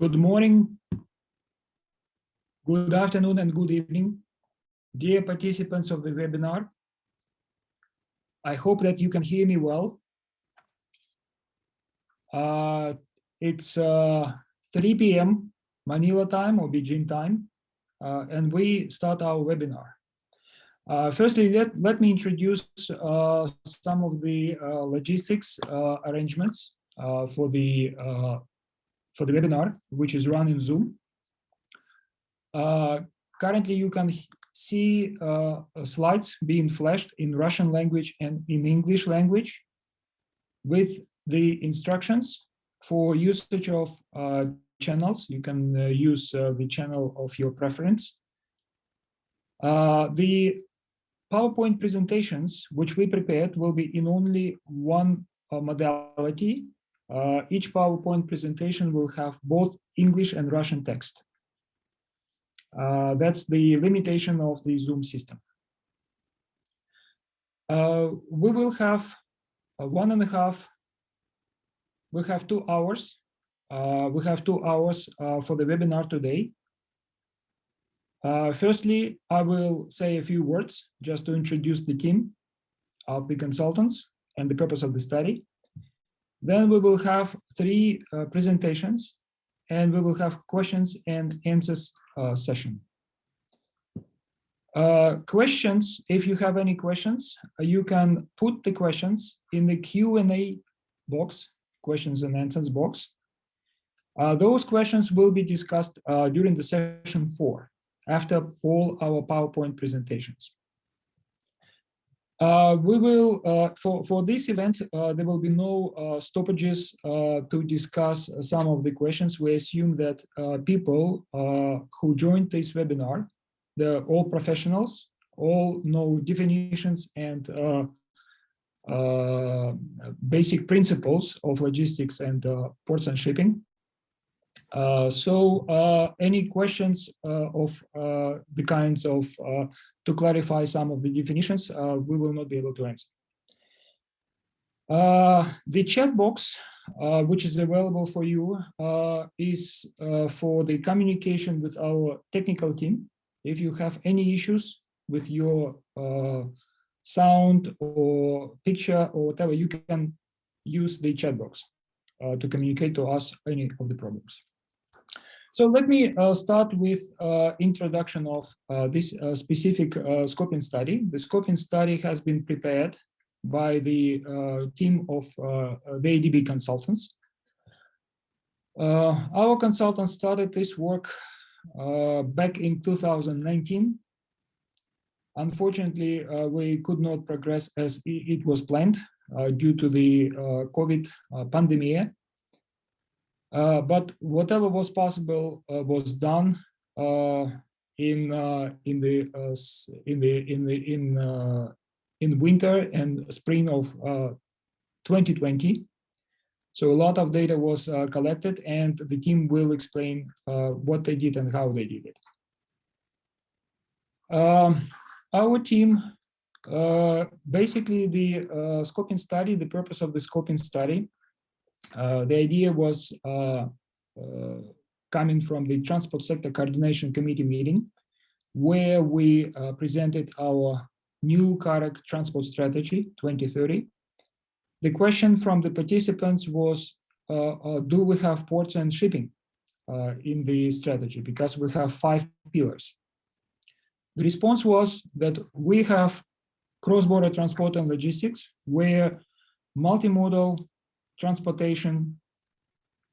Good morning, good afternoon, and good evening, dear participants of the webinar. I hope that you can hear me well. It's 3 p.m. Manila time or Beijing time, and we start our webinar. Firstly, let me introduce some of the logistics arrangements for the webinar, which is run in Zoom. Currently, you can see slides being flashed in Russian language and in English language with the instructions for usage of channels. You can use the channel of your preference. The PowerPoint presentations, which we prepared, will be in only one modality. Each PowerPoint presentation will have both English and Russian text. That's the limitation of the Zoom system. We will have 2 hours. We have 2 hours for the webinar today. Firstly, I will say a few words just to introduce the team of the consultants and the purpose of the study. Then we will have 3 presentations, and we will have questions and answers session. Questions, if you have any questions, you can put the questions in the Q&A box, questions and answers box. Those questions will be discussed during the session 4, after all our PowerPoint presentations. We will, for this event, there will be no stoppages to discuss some of the questions. We assume that people who joined this webinar, they're all professionals, all know definitions and basic principles of logistics and ports and shipping. So any questions of the kinds of to clarify some of the definitions, we will not be able to answer. The chat box, which is available for you, is for the communication with our technical team. If you have any issues with your sound or picture or whatever, you can use the chat box to communicate to us any of the problems. So let me start with introduction of this specific scoping study. The scoping study has been prepared by the team of the ADB consultants. Our consultants started this work back in 2019. Unfortunately, we could not progress as it was planned due to the COVID pandemic. But whatever was possible was done in winter and spring of 2020. So a lot of data was collected, and the team will explain what they did and how they did it. Our team, basically the scoping study, the purpose of the scoping study, the idea was coming from the Transport Sector Coordination Committee meeting, where we presented our new CAREC Transport Strategy 2030. The question from the participants was, do we have ports and shipping in the strategy? Because we have 5 pillars. The response was that we have cross-border transport and logistics, where multimodal transportation,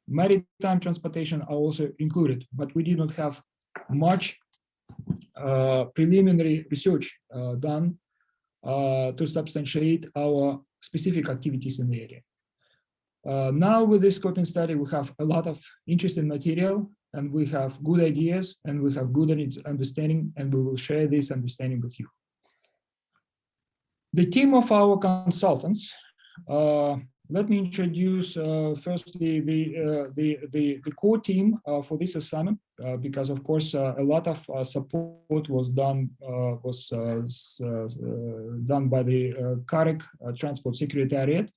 maritime transportation are also included, but we did not have much preliminary research done to substantiate our specific activities in the area. Now with this scoping study, we have a lot of interesting material, and we have good ideas, and we have good understanding, and we will share this understanding with you. The team of our consultants, let me introduce firstly the core team for this assignment, because of course a lot of support was done by the CAREC Transport Secretariat,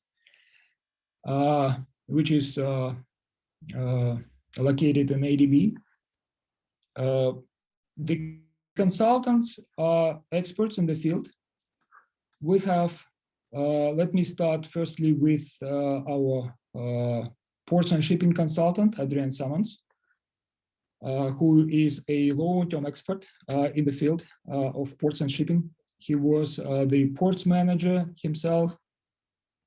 which is located in ADB. The consultants are experts in the field. We have, let me start firstly with our ports and shipping consultant, Adrian Summons, who is a long-term expert in the field of ports and shipping. He was the ports manager himself,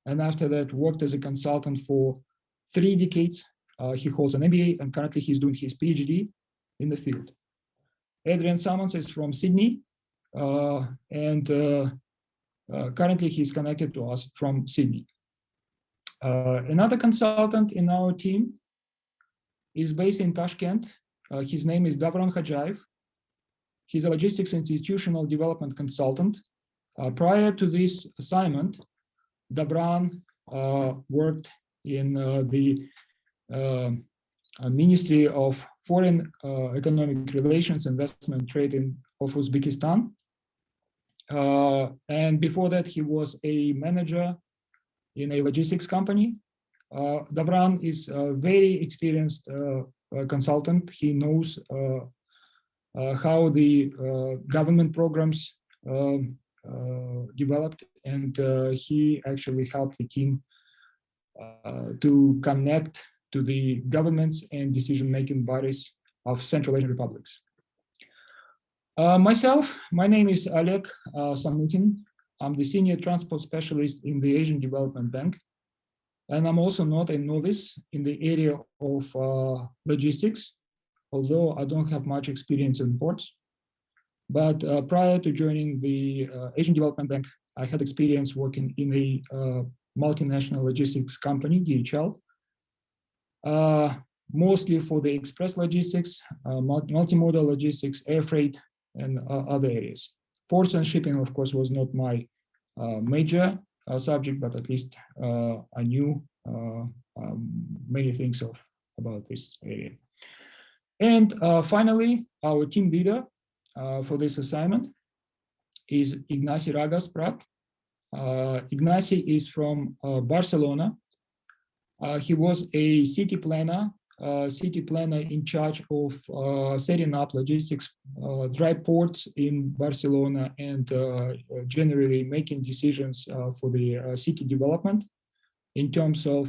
and after that worked as a consultant for 3 decades. He holds an MBA, and currently he's doing his PhD in the field. Adrian Summons is from Sydney, and currently he's connected to us from Sydney. Another consultant in our team is based in Tashkent. His name is Davron Khajayev. He's a logistics institutional development consultant. Prior to this assignment, Davron worked in the Ministry of Foreign Economic Relations, Investment, Trade of Uzbekistan. And before that, he was a manager in a logistics company. Davron is a very experienced consultant. He knows how the government programs developed, and he actually helped the team to connect to the governments and decision-making bodies of Central Asian republics. Myself, my name is Oleg Samukin. I'm the senior transport specialist in the Asian Development Bank, and I'm also not a novice in the area of logistics, although I don't have much experience in ports. But prior to joining the Asian Development Bank, I had experience working in a multinational logistics company, DHL, mostly for the express logistics, multimodal logistics, air freight, and other areas. Ports and shipping, of course, was not my major subject, but at least I knew many things about this area. And finally, our team leader for this assignment is Ignacy Ragas Prat. Ignacy is from Barcelona. He was a city planner in charge of setting up logistics dry ports in Barcelona and generally making decisions for the city development in terms of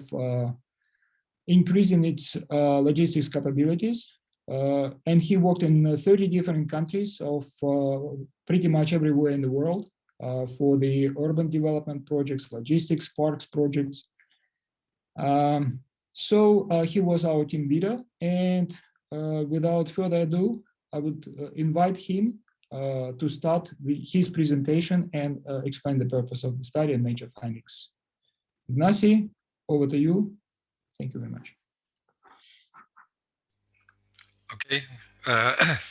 increasing its logistics capabilities. And he worked in 30 different countries of pretty much everywhere in the world for the urban development projects, logistics parks projects. So he was our team leader, and without further ado, I would invite him to start his presentation and explain the purpose of the study and major findings. Ignacy, over to you. Thank you very much. Okay,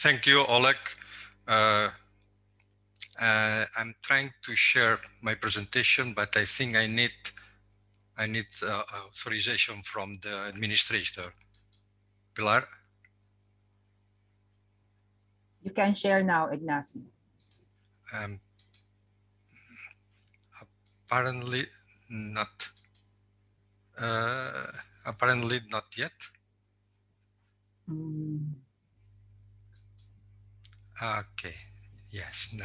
thank you, Oleg. I'm trying to share my presentation, but I think I need authorization from the administrator. Pilar? You can share now, Ignacy. Apparently not. Apparently not yet. Okay. Yes. No.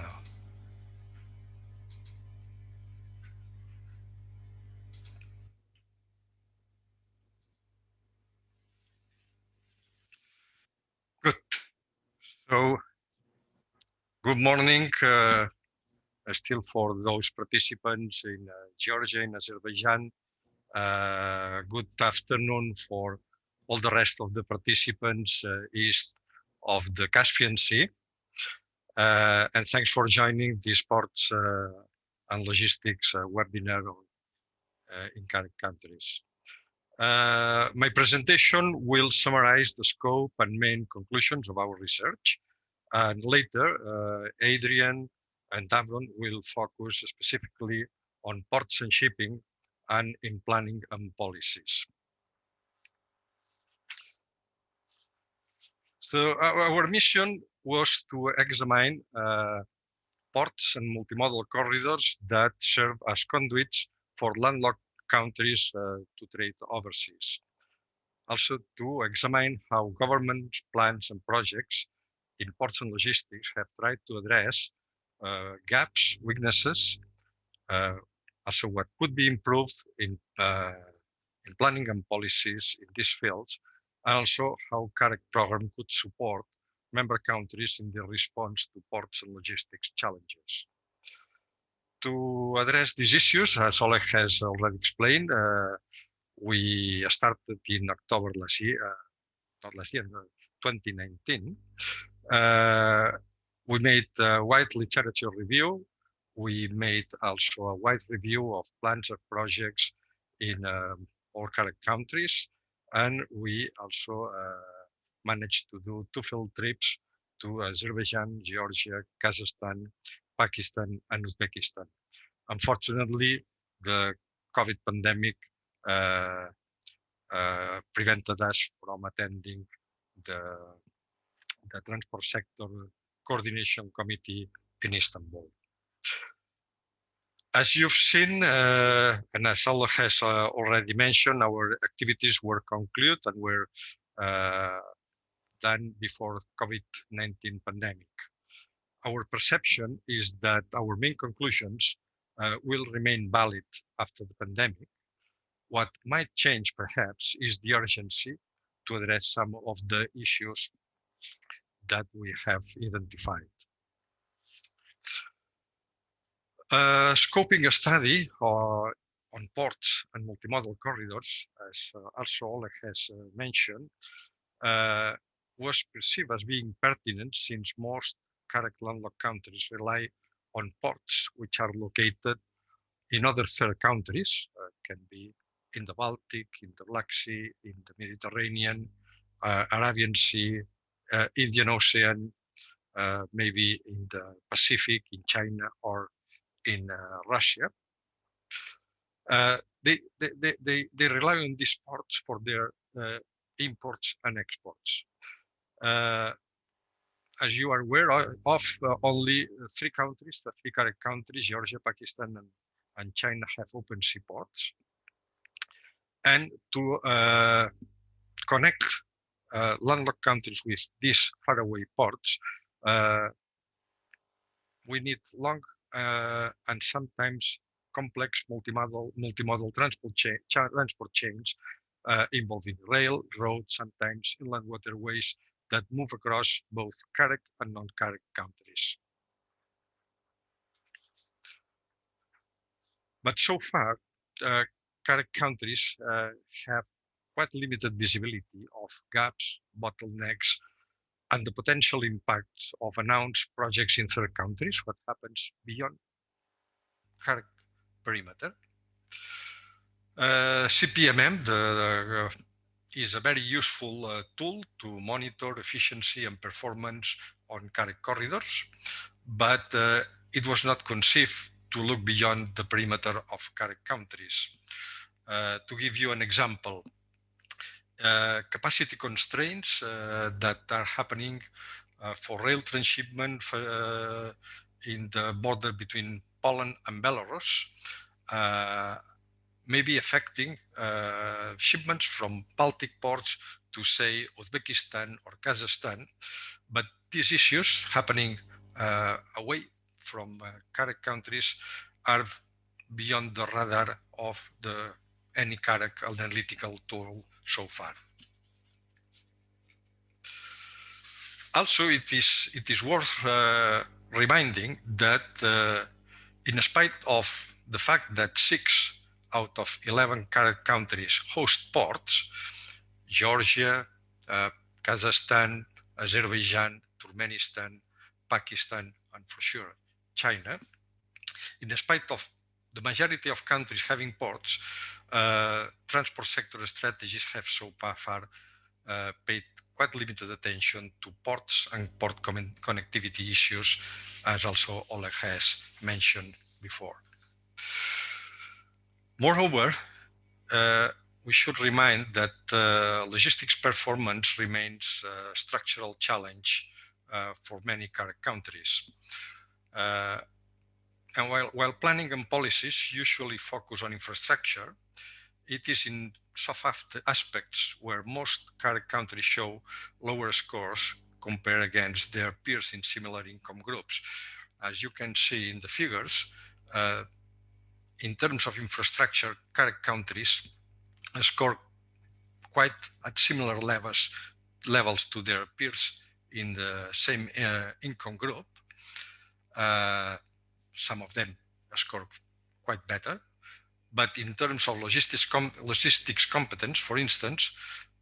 Good. So, good morning. Still for those participants in Georgia and Azerbaijan. Good afternoon for all the rest of the participants east of the Caspian Sea. And thanks for joining this ports and logistics webinar in CAREC countries. My presentation will summarize the scope and main conclusions of our research. And later, Adrian and Davron will focus specifically on ports and shipping and in planning and policies. So our mission was to examine ports and multimodal corridors that serve as conduits for landlocked countries to trade overseas. Also to examine how government plans and projects in ports and logistics have tried to address gaps, weaknesses, also what could be improved in planning and policies in these fields, and also how CAREC program could support member countries in their response to ports and logistics challenges. To address these issues, as Oleg has already explained, we started in October last year, 2019. We made a wide literature review. We made also a wide review of plans and projects in all CAREC countries. And we also managed to do 2 field trips to Azerbaijan, Georgia, Kazakhstan, Pakistan, and Uzbekistan. Unfortunately, the COVID pandemic prevented us from attending the Transport Sector Coordination Committee in Istanbul. As you've seen, and as Oleg has already mentioned, our activities were concluded and were done before COVID-19 pandemic. Our perception is that our main conclusions will remain valid after the pandemic. What might change, perhaps, is the urgency to address some of the issues that we have identified. Scoping a study on ports and multimodal corridors, as also Oleg has mentioned, was perceived as being pertinent since most CAREC landlocked countries rely on ports which are located in other third countries, can be in the Baltic, in the Black Sea, in the Mediterranean, Arabian Sea, Indian Ocean, maybe in the Pacific, in China, or in Russia. They rely on these ports for their imports and exports. As you are aware of, only 3 countries, the 3 CAREC countries, Georgia, Pakistan, and China, have open seaports. And to connect landlocked countries with these faraway ports, we need long and sometimes complex multimodal transport chains involving rail, road, sometimes inland waterways that move across both CAREC and non-CAREC countries. But so far, CAREC countries have quite limited visibility of gaps, bottlenecks, and the potential impacts of announced projects in third countries, what happens beyond CAREC perimeter. CPMM is a very useful tool to monitor efficiency and performance on CAREC corridors, but it was not conceived to look beyond the perimeter of CAREC countries. To give you an example, capacity constraints that are happening for rail transshipment in the border between Poland and Belarus may be affecting shipments from Baltic ports to, say, Uzbekistan or Kazakhstan. But these issues happening away from CAREC countries are beyond the radar of any CAREC analytical tool so far. Also, it is worth reminding that in spite of the fact that 6 out of 11 CAREC countries host ports, Georgia, Kazakhstan, Azerbaijan, Turkmenistan, Pakistan, and for sure China, in spite of the majority of countries having ports, transport sector strategies have so far paid quite limited attention to ports and port connectivity issues, as also Oleg has mentioned before. Moreover, we should remind that logistics performance remains a structural challenge for many CAREC countries. And while planning and policies usually focus on infrastructure, it is in soft aspects where most CAREC countries show lower scores compared against their peers in similar income groups. As you can see in the figures, in terms of infrastructure, CAREC countries score quite at similar levels to their peers in the same income group. Some of them score quite better. But in terms of logistics competence, for instance,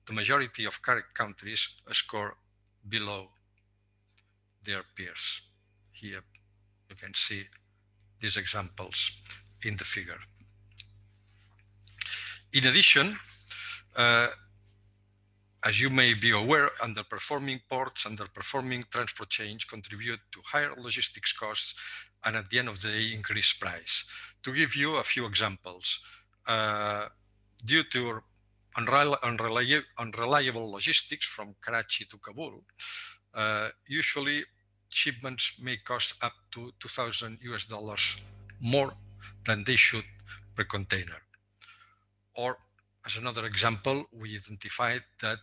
the majority of CAREC countries score below their peers. Here you can see these examples in the figure. In addition, as you may be aware, underperforming ports, underperforming transport chains contribute to higher logistics costs and at the end of the day, increase price. To give you a few examples, due to unreliable logistics from Karachi to Kabul, usually shipments may cost up to $2,000 more than they should per container. Or as another example, we identified that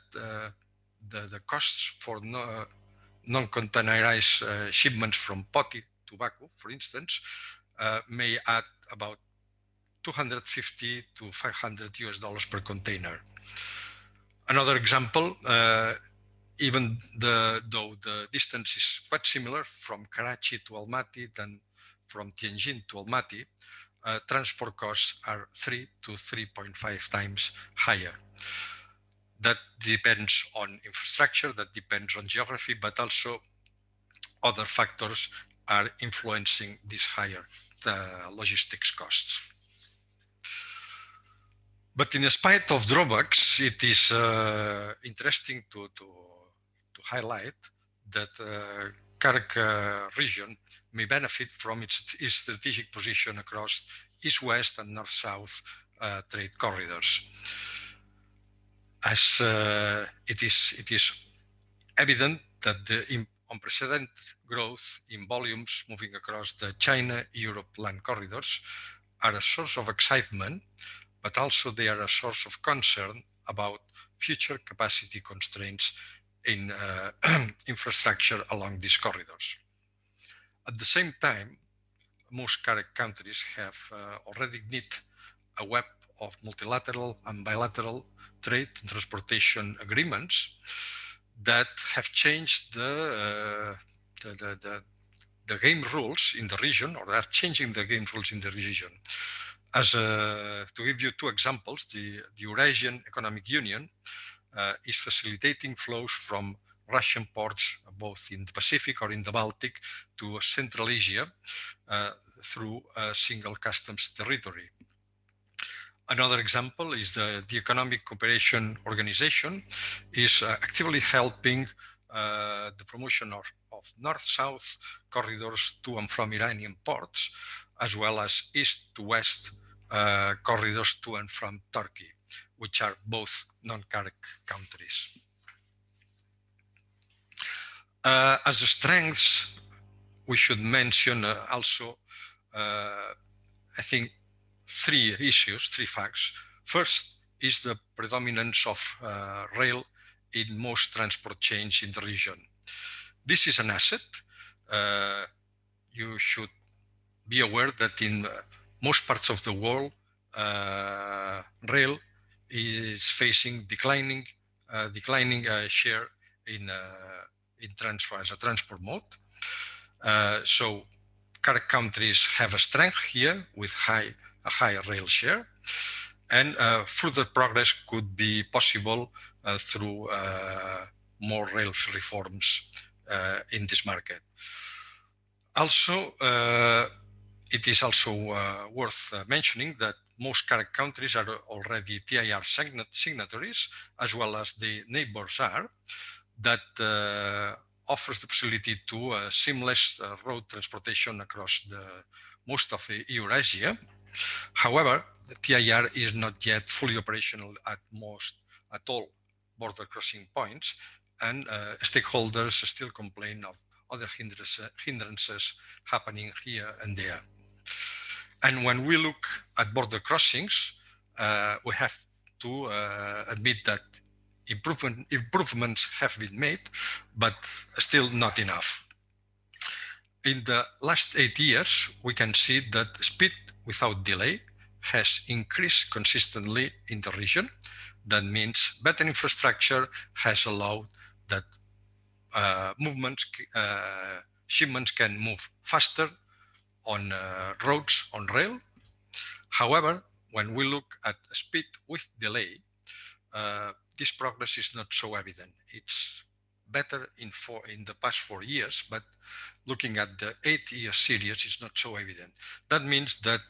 the costs for non-containerized shipments from Poti to Baku, for instance, may add about $250 to $500 per container. Another example, even though the distance is quite similar from Karachi to Almaty than from Tianjin to Almaty, transport costs are 3 to 3.5 times higher. That depends on infrastructure, that depends on geography, but also other factors are influencing these higher logistics costs. But in spite of drawbacks, it is interesting to highlight that CAREC region may benefit from its strategic position across east-west and north-south trade corridors. As it is evident that the unprecedented growth in volumes moving across the China-Europe land corridors are a source of excitement, but also they are a source of concern about future capacity constraints in infrastructure along these corridors. At the same time, most CAREC countries have already knit a web of multilateral and bilateral trade and transportation agreements that have changed the game rules in the region, or are changing the game rules in the region. As to give you two examples, the Eurasian Economic Union is facilitating flows from Russian ports, both in the Pacific or in the Baltic, to Central Asia through a single customs territory. Another example is the Economic Cooperation Organization is actively helping the promotion of north-south corridors to and from Iranian ports, as well as east-to-west corridors to and from Turkey, which are both non-CAREC countries. As strengths, we should mention also, I think, three facts. First is the predominance of rail in most transport chains in the region. This is an asset. You should be aware that in most parts of the world, rail is facing declining share in transfer as a transport mode. So CAREC countries have a strength here with a high rail share, and further progress could be possible through more rail reforms in this market. Also, it is also worth mentioning that most CAREC countries are already TIR signatories, as well as the neighbors are, that offers the facility to seamless road transportation across most of Eurasia. However, the TIR is not yet fully operational at all border crossing points, and stakeholders still complain of other hindrances happening here and there. And when we look at border crossings, we have to admit that improvements have been made, but still not enough. In the last 8 years, we can see that speed without delay has increased consistently in the region. That means better infrastructure has allowed that shipments can move faster on roads on rail. However, when we look at speed with delay, this progress is not so evident. It's better in the past 4 years, but looking at the 8-year series is not so evident. That means that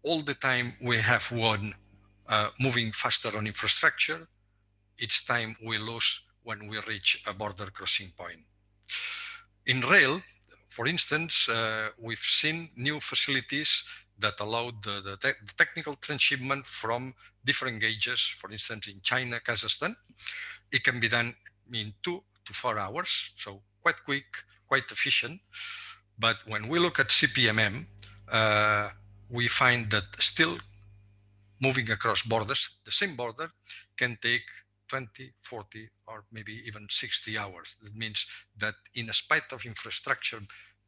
all the time we have won moving faster on infrastructure, it's time we lose when we reach a border crossing point. In rail, for instance, we've seen new facilities that allow the technical transshipment from different gauges. For instance, in China, Kazakhstan, it can be done in 2 to 4 hours, so quite quick, quite efficient. But when we look at CPMM, we find that still moving across borders, the same border, can take 20, 40, or maybe even 60 hours. That means that in spite of infrastructure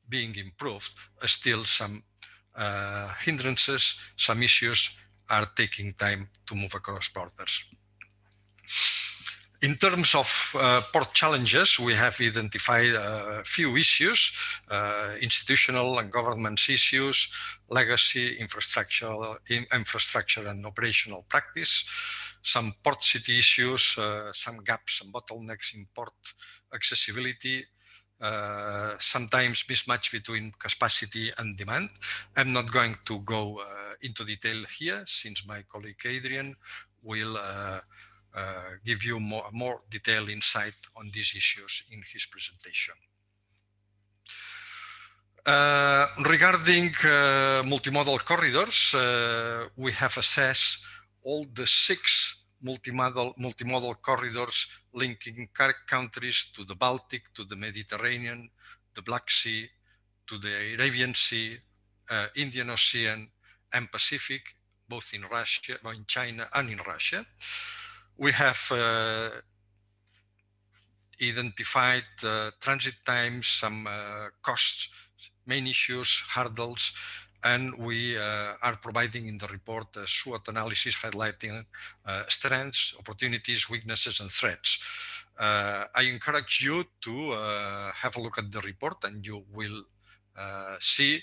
being improved, still some hindrances, some issues are taking time to move across borders. In terms of port challenges, we have identified a few issues, institutional and governance issues, legacy, infrastructure and operational practice, some port city issues, some gaps and bottlenecks in port accessibility, sometimes mismatch between capacity and demand. I'm not going to go into detail here, since my colleague Adrian will give you more detailed insight on these issues in his presentation. Regarding multimodal corridors, we have assessed all the 6 multimodal corridors linking CAREC countries to the Baltic, to the Mediterranean, the Black Sea, to the Arabian Sea, Indian Ocean, and Pacific, both in Russia, in China, and in Russia. We have identified transit times, some costs, main issues, hurdles, and we are providing in the report a SWOT analysis highlighting strengths, opportunities, weaknesses, and threats. I encourage you to have a look at the report, and you will see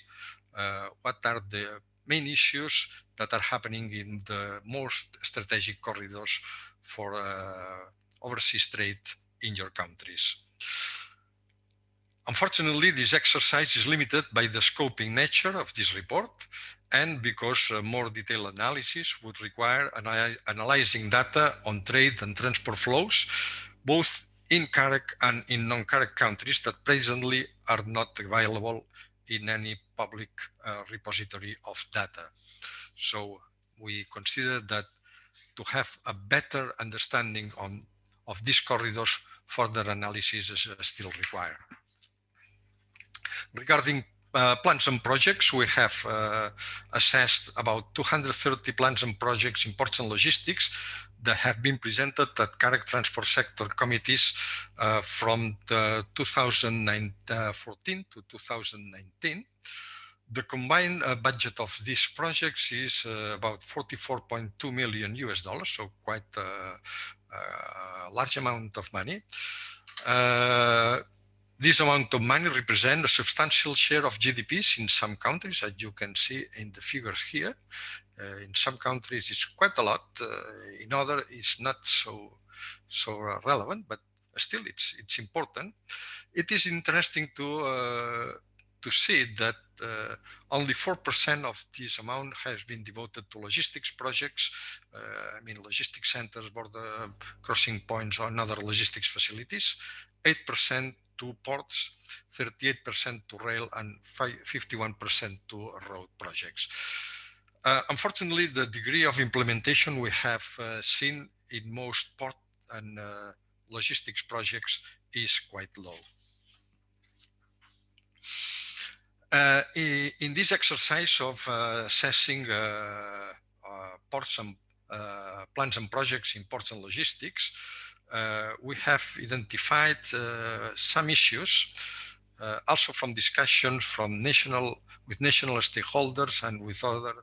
what are the main issues that are happening in the most strategic corridors for overseas trade in your countries. Unfortunately, this exercise is limited by the scoping nature of this report, and because more detailed analysis would require analyzing data on trade and transport flows, both in CAREC and in non-CAREC countries that presently are not available in any public repository of data. So we consider that to have a better understanding of these corridors, further analysis is still required. Regarding plans and projects, we have assessed about 230 plans and projects in ports and logistics that have been presented at CAREC Transport Sector Committees from 2014 to 2019. The combined budget of these projects is about $44.2 million US, so quite a large amount of money. This amount of money represents a substantial share of GDPs in some countries, as you can see in the figures here. In some countries, it's quite a lot. In others, it's not so relevant, but still, it's important. It is interesting to see that only 4% of this amount has been devoted to logistics projects. I mean, logistics centers, border crossing points, or other logistics facilities. 8% to ports, 38% to rail, and 51% to road projects. Unfortunately, the degree of implementation we have seen in most port and logistics projects is quite low. In this exercise of assessing ports and plans and projects in ports and logistics, we have identified some issues, also from discussions from with national stakeholders and with other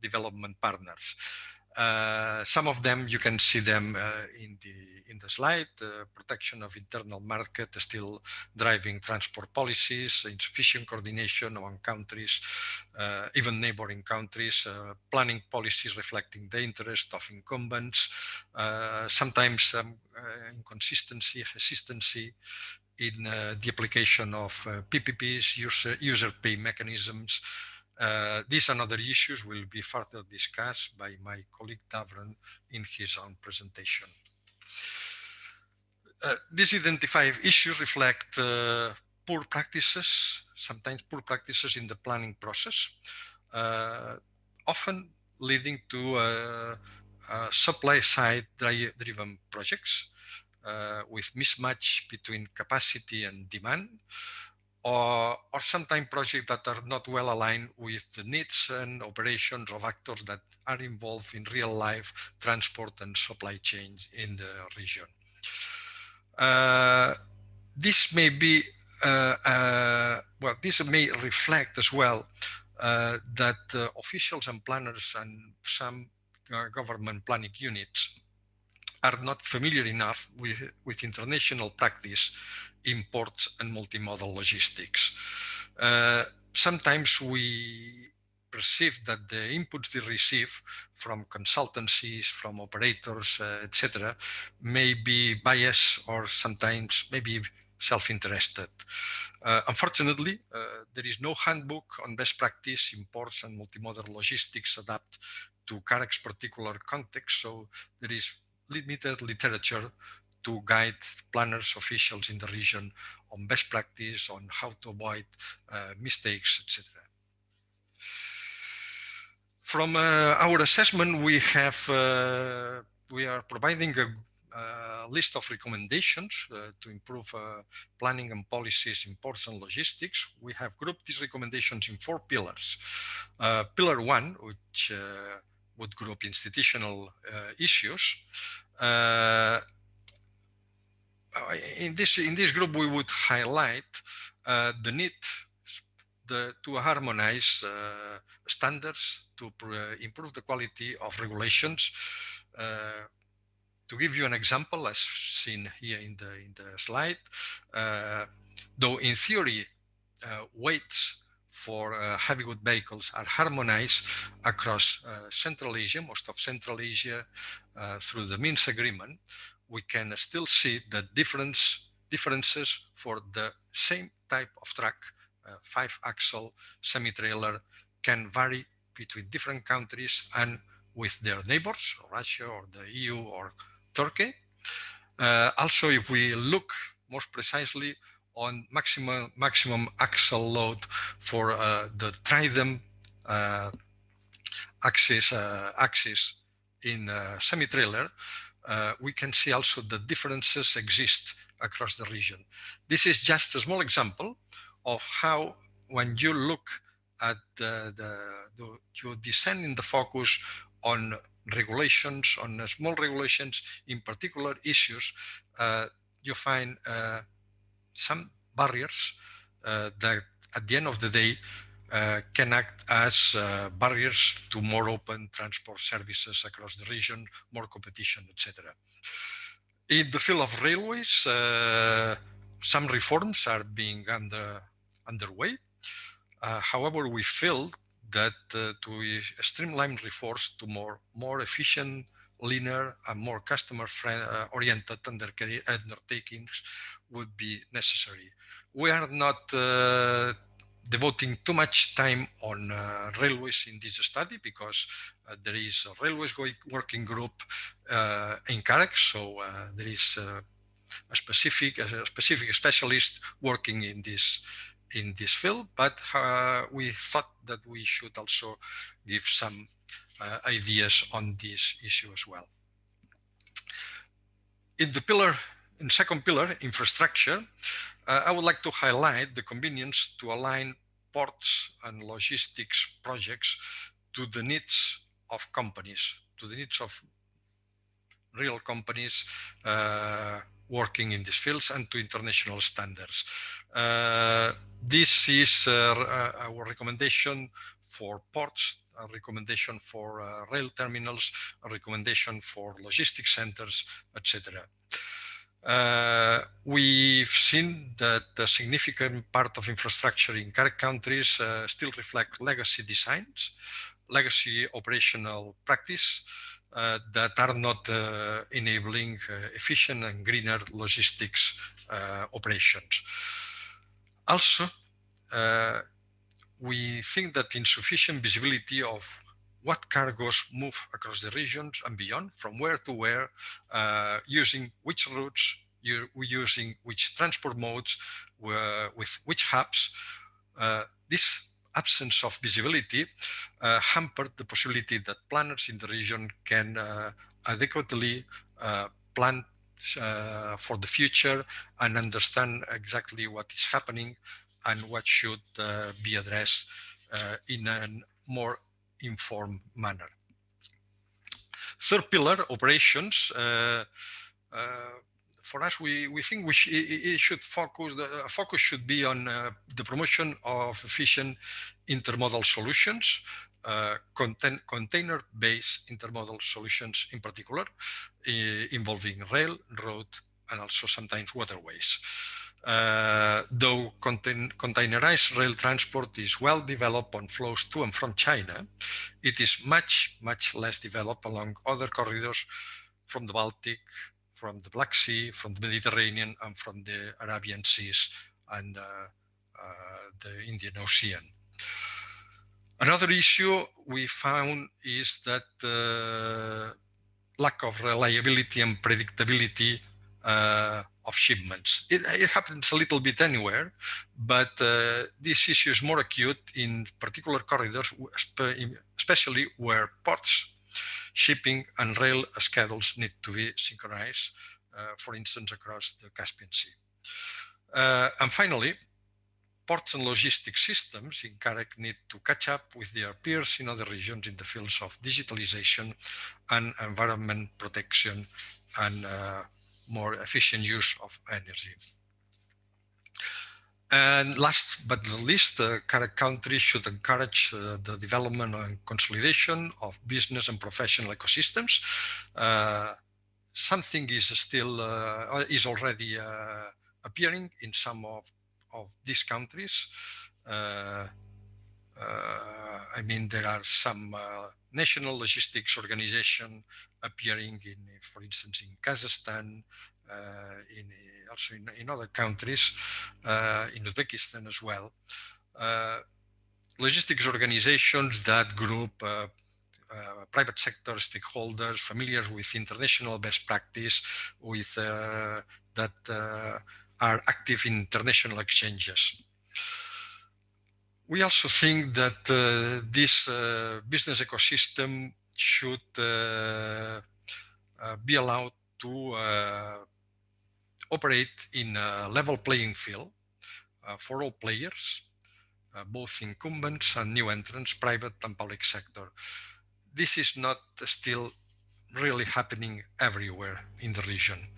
development partners. Some of them, you can see them in the slide. Protection of internal market, still driving transport policies, insufficient coordination among countries, even neighboring countries, planning policies reflecting the interest of incumbents, sometimes inconsistency, hesitancy in the application of PPPs, user pay mechanisms. These and other issues will be further discussed by my colleague Davron in his own presentation. These identified issues reflect poor practices, sometimes poor practices in the planning process, often leading to supply side driven projects with mismatch between capacity and demand, or sometimes projects that are not well aligned with the needs and operations of actors that are involved in real life transport and supply chains in the region. This may be, this may reflect as well that officials and planners and some government planning units are not familiar enough with international practice in ports and multimodal logistics. Sometimes we perceive that the inputs they receive from consultancies, from operators, etc., may be biased or sometimes maybe self-interested. Unfortunately, there is no handbook on best practice in ports and multimodal logistics adapt to CAREC's particular context, so there is limited literature to guide planners, officials in the region on best practice, on how to avoid mistakes, etc. From our assessment, we are providing a list of recommendations to improve planning and policies in ports and logistics. We have grouped these recommendations in 4 pillars. Pillar 1, which would group institutional issues. In this group, we would highlight the need to harmonize standards to improve the quality of regulations. To give you an example, as seen here in the slide, though in theory weights for heavy good vehicles are harmonized across Central Asia, most of Central Asia, through the Minsk agreement, we can still see the differences for the same type of truck, 5-axle semi-trailer, can vary between different countries and with their neighbors, Russia or the EU or Turkey. Also, if we look most precisely on maximum axle load for the Trident axis in semi-trailer, we can see also the differences exist across the region. This is just a small example of how, when you look at you descend in the focus on regulations, on small regulations, in particular issues, you find some barriers that at the end of the day can act as barriers to more open transport services across the region, more competition, etc. In the field of railways, some reforms are being underway. However, we feel that to streamline reforms to more efficient, leaner, and more customer-oriented undertakings would be necessary. We are not devoting too much time on railways in this study because there is a railways working group in CAREC, so there is a specific specialist working in this field, but we thought that we should also give some ideas on this issue as well. In second pillar, infrastructure, I would like to highlight the convenience to align ports and logistics projects to the needs of companies, to the needs of real companies working in these fields and to international standards. This is our recommendation for ports, a recommendation for rail terminals, a recommendation for logistics centers, etc. We've seen that a significant part of infrastructure in CAREC countries still reflect legacy designs, legacy operational practice that are not enabling efficient and greener logistics operations. Also, we think that insufficient visibility of what cargoes move across the regions and beyond, from where to where, using which routes, using which transport modes, with which hubs. This absence of visibility hampered the possibility that planners in the region can adequately plan for the future and understand exactly what is happening and what should be addressed in a more informed manner. Third pillar, operations. For us, we think it should focus. The focus should be on the promotion of efficient intermodal solutions, container-based intermodal solutions in particular, involving rail, road, and also sometimes waterways. Though containerized rail transport is well developed on flows to and from China, it is much less developed along other corridors from the Baltic, from the Black Sea, from the Mediterranean, and from the Arabian Seas and the Indian Ocean. Another issue we found is that lack of reliability and predictability of shipments. It happens a little bit anywhere, but this issue is more acute in particular corridors, especially where ports, shipping, and rail schedules need to be synchronized, for instance, across the Caspian Sea. And finally, ports and logistics systems in CAREC need to catch up with their peers in other regions in the fields of digitalization and environment protection and more efficient use of energy. And last but not least, CAREC countries should encourage the development and consolidation of business and professional ecosystems. Something is still is already appearing in some of these countries. I mean, there are some national logistics organization appearing in, for instance, in Kazakhstan, also in other countries, in Uzbekistan as well. Logistics organizations that group private sector stakeholders familiar with international best practice, with that are active in international exchanges. We also think that this business ecosystem should be allowed to operate in a level playing field for all players, both incumbents and new entrants, private and public sector. This is not still really happening everywhere in the region.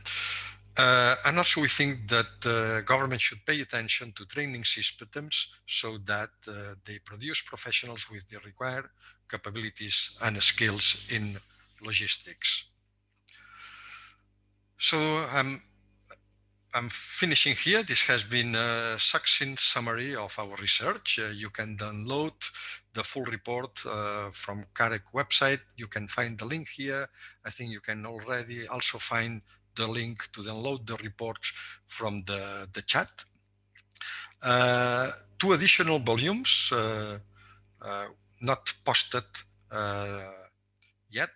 And also we think that government should pay attention to training systems so that they produce professionals with the required capabilities and skills in logistics. So I'm finishing here. This has been a succinct summary of our research. You can download the full report from CAREC website. You can find the link here. I think you can already also find the link to download the reports from the chat. 2 additional volumes not posted yet.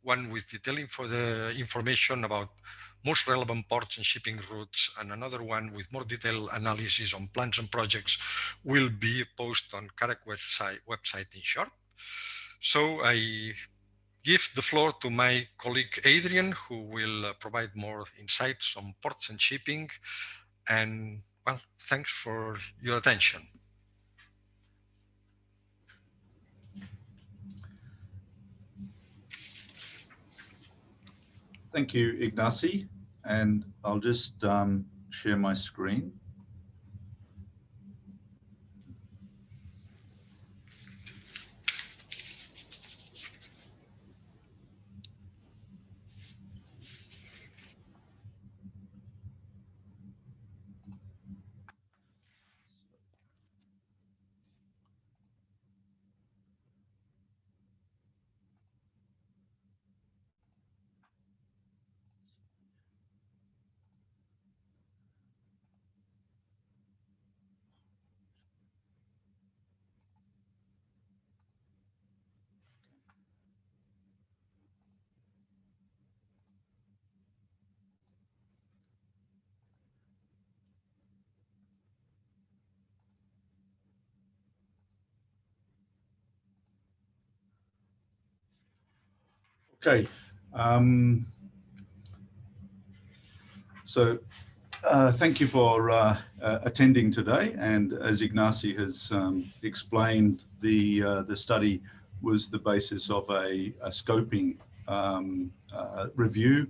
One with detailing for the information about most relevant ports and shipping routes, and another one with more detailed analysis on plans and projects will be posted on CAREC website in short. So I give the floor to my colleague Adrian, who will provide more insights on ports and shipping. And well, thanks for your attention. Thank you, Ignacy. And I'll just share my screen. Okay. Thank you for attending today. And as Ignacy has explained, the study was the basis of a scoping review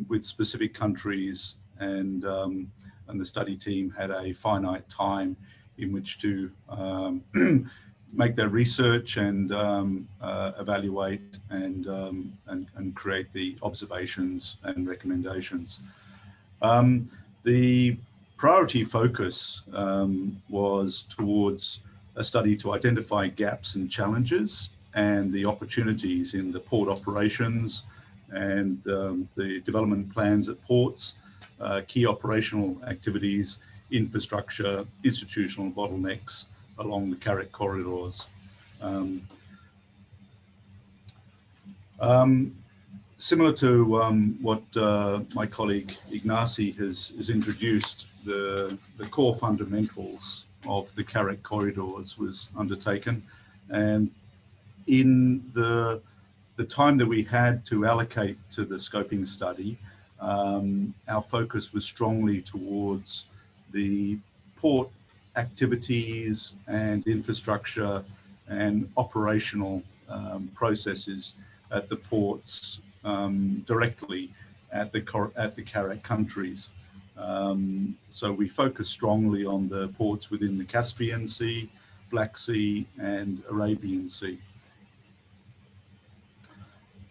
with specific countries, and the study team had a finite time in which to make their research and evaluate and create the observations and recommendations. The priority focus was towards a study to identify gaps and challenges and the opportunities in the port operations and the development plans at ports, key operational activities, infrastructure, institutional bottlenecks along the CAREC corridors. Similar to what my colleague Ignacy has introduced, the core fundamentals of the CAREC corridors was undertaken, and in the time that we had to allocate to the scoping study, our focus was strongly towards the port activities and infrastructure and operational processes at the ports directly at the CAREC countries. So we focus strongly on the ports within the Caspian Sea, Black Sea and Arabian Sea.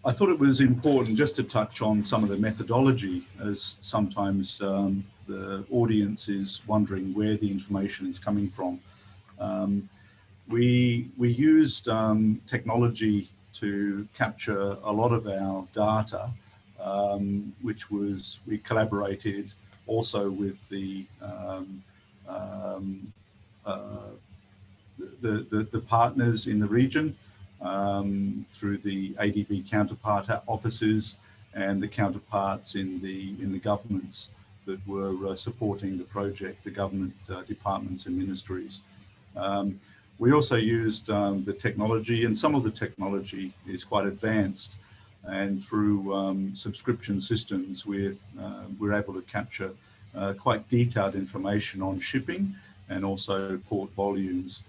I thought it was important just to touch on some of the methodology, as sometimes the audience is wondering where the information is coming from. We used technology to capture a lot of our data, which was, we collaborated also with the partners in the region through the ADB counterpart offices and the counterparts in the governments that were supporting the project, the government departments and ministries. We also used the technology, and some of the technology is quite advanced, and through subscription systems, we're able to capture quite detailed information on shipping and also port volumes.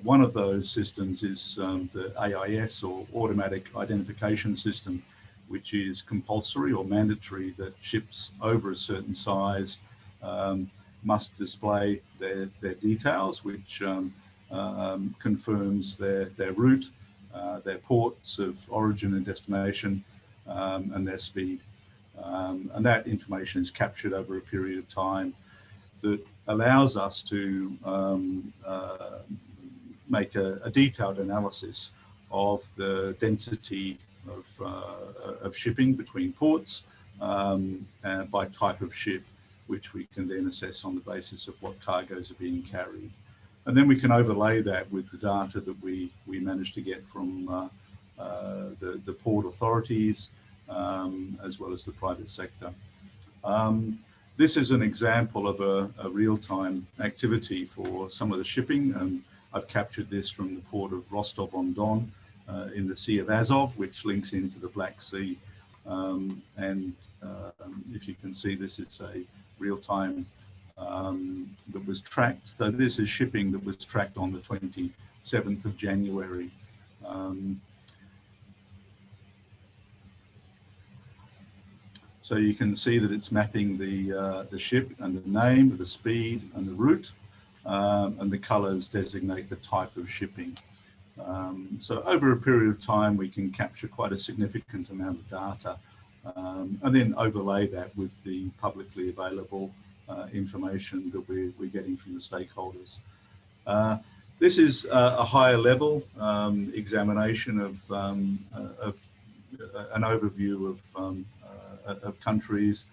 One of those systems is the AIS, or Automatic Identification System, which is compulsory or mandatory that ships over a certain size must display their details, which confirms their route, their ports of origin and destination, and their speed. And that information is captured over a period of time that allows us to make a detailed analysis of the density of shipping between ports by type of ship, which we can then assess on the basis of what cargoes are being carried. And then we can overlay that with the data that we managed to get from the port authorities, as well as the private sector. This is an example of a real-time activity for some of the shipping, and I've captured this from the port of Rostov-on-Don in the Sea of Azov, which links into the Black Sea. If you can see, this is a real-time that was tracked. So this is shipping that was tracked on the 27th of January. So you can see that it's mapping the ship and the name, the speed and the route, and the colors designate the type of shipping. So over a period of time, we can capture quite a significant amount of data, and then overlay that with the publicly available information that we're getting from the stakeholders. This is a higher level examination of an overview of countries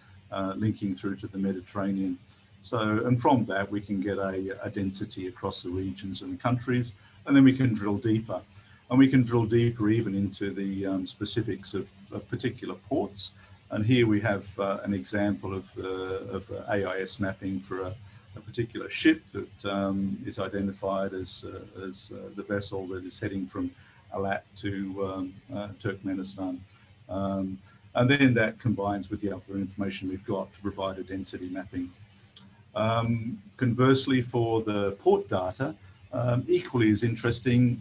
linking through to the Mediterranean. So, and from that we can get a density across the regions and the countries, and then we can drill deeper. And we can drill deeper even into the specifics of particular ports. And here we have an example of AIS mapping for a particular ship that is identified as the vessel that is heading from Alat to Turkmenistan. And then that combines with the other information we've got to provide a density mapping. Conversely, for the port data, equally as interesting,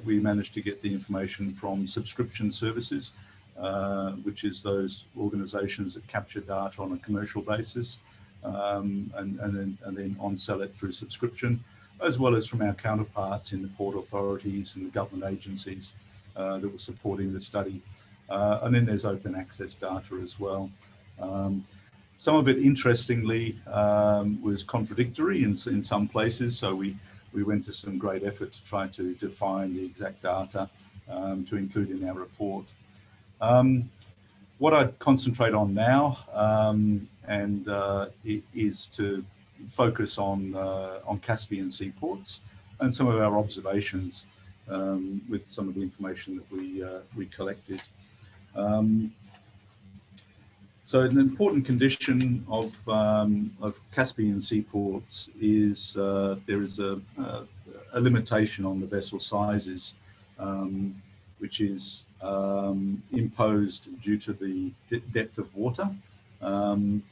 we managed to get the information from subscription services, which is those organizations that capture data on a commercial basis and then on-sell it through subscription, as well as from our counterparts in the port authorities and the government agencies that were supporting the study. And then there's open access data as well. Some of it, interestingly, was contradictory in some places. So we went to some great effort to try to define the exact data to include in our report. What I'd concentrate on now is to focus on Caspian Sea Ports and some of our observations with some of the information that we collected. So an important condition of Caspian Sea Ports is there is a limitation on the vessel sizes, which is imposed due to the depth of water and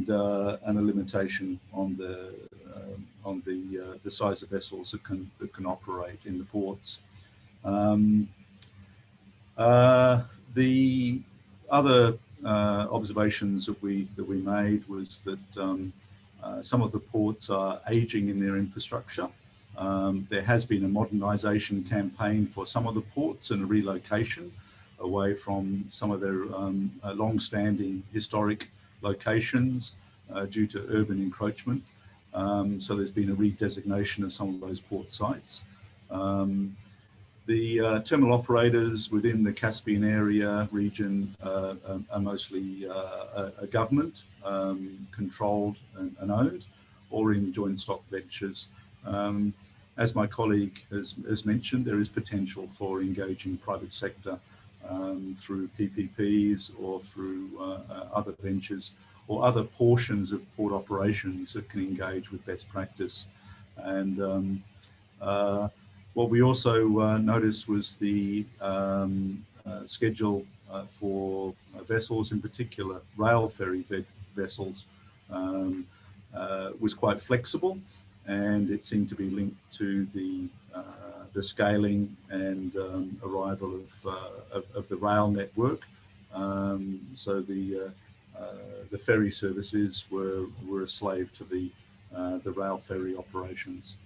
a limitation on the size of vessels that can operate in the ports. The other observations that we made was that some of the ports are aging in their infrastructure. There has been a modernisation campaign for some of the ports and a relocation away from some of their long-standing historic locations due to urban encroachment. So there's been a redesignation of some of those port sites. The terminal operators within the Caspian area region are mostly a government controlled and owned, or in joint stock ventures. As my colleague has mentioned, there is potential for engaging private sector through PPPs or through other ventures or other portions of port operations that can engage with best practice. And what we also noticed was the schedule for vessels, in particular rail ferry vessels, was quite flexible, and it seemed to be linked to the scaling and arrival of the rail network. So the ferry services were a slave to the rail ferry operations.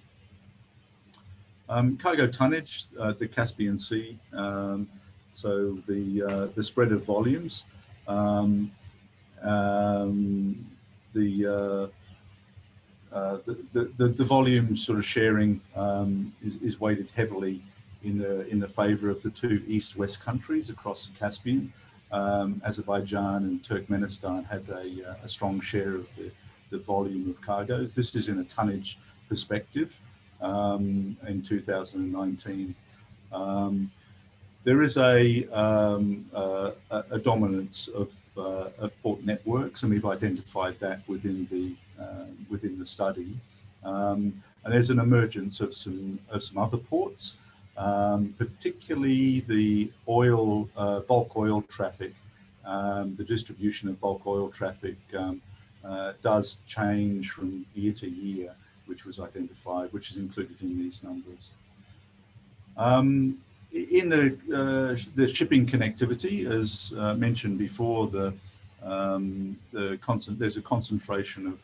Cargo tonnage, the Caspian Sea, so the spread of volumes, the volume sort of sharing is weighted heavily in the favour of the two east-west countries across the Caspian. Azerbaijan and Turkmenistan had a strong share of the volume of cargoes. This is in a tonnage perspective. In 2019, there is a dominance of port networks, and we've identified that within the study. And there's an emergence of some other ports, particularly the bulk oil traffic. The distribution of bulk oil traffic does change from year to year, which was identified, which is included in these numbers. In the shipping connectivity, as mentioned before, there's a concentration of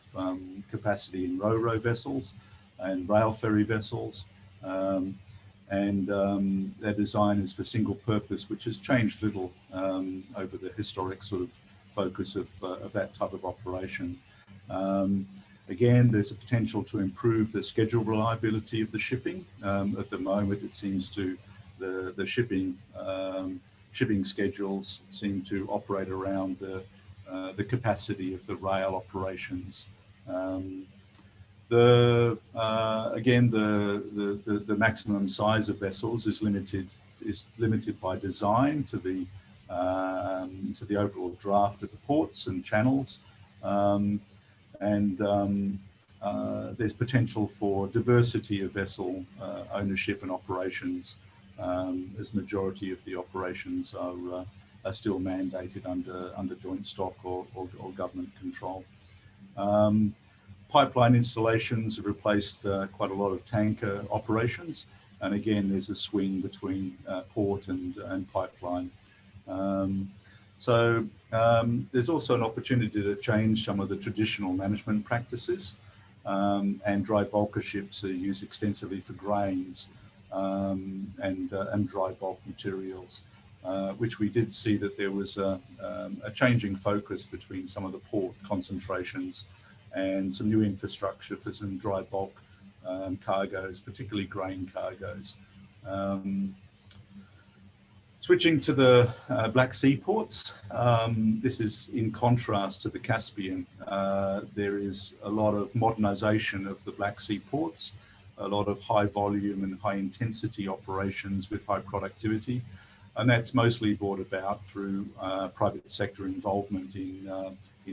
capacity in ro-ro vessels and rail ferry vessels, and their design is for single purpose, which has changed little over the historic sort of focus of that type of operation. Again, there's a potential to improve the schedule reliability of the shipping. At the moment, it seems to the shipping schedules seem to operate around the capacity of the rail operations. Again, the maximum size of vessels is limited by design to the overall draft of the ports and channels, there's potential for diversity of vessel ownership and operations, as majority of the operations are still mandated under joint stock or government control. Pipeline installations have replaced quite a lot of tanker operations, and again there's a swing between port and pipeline. There's also an opportunity to change some of the traditional management practices, and dry bulker ships are used extensively for grains and dry bulk materials, which we did see that there was a changing focus between some of the port concentrations and some new infrastructure for some dry bulk cargoes, particularly grain cargoes. Switching to the Black Sea ports, this is in contrast to the Caspian. There is a lot of modernization of the Black Sea ports, a lot of high volume and high intensity operations with high productivity. And that's mostly brought about through private sector involvement in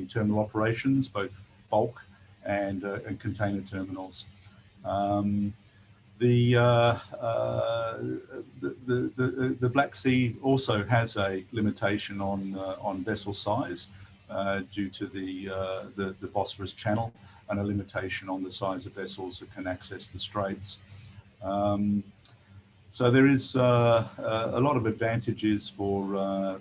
terminal operations, both bulk and container terminals. The Black Sea also has a limitation on vessel size due to the Bosphorus Channel, and a limitation on the size of vessels that can access the straits. So there is a lot of advantages for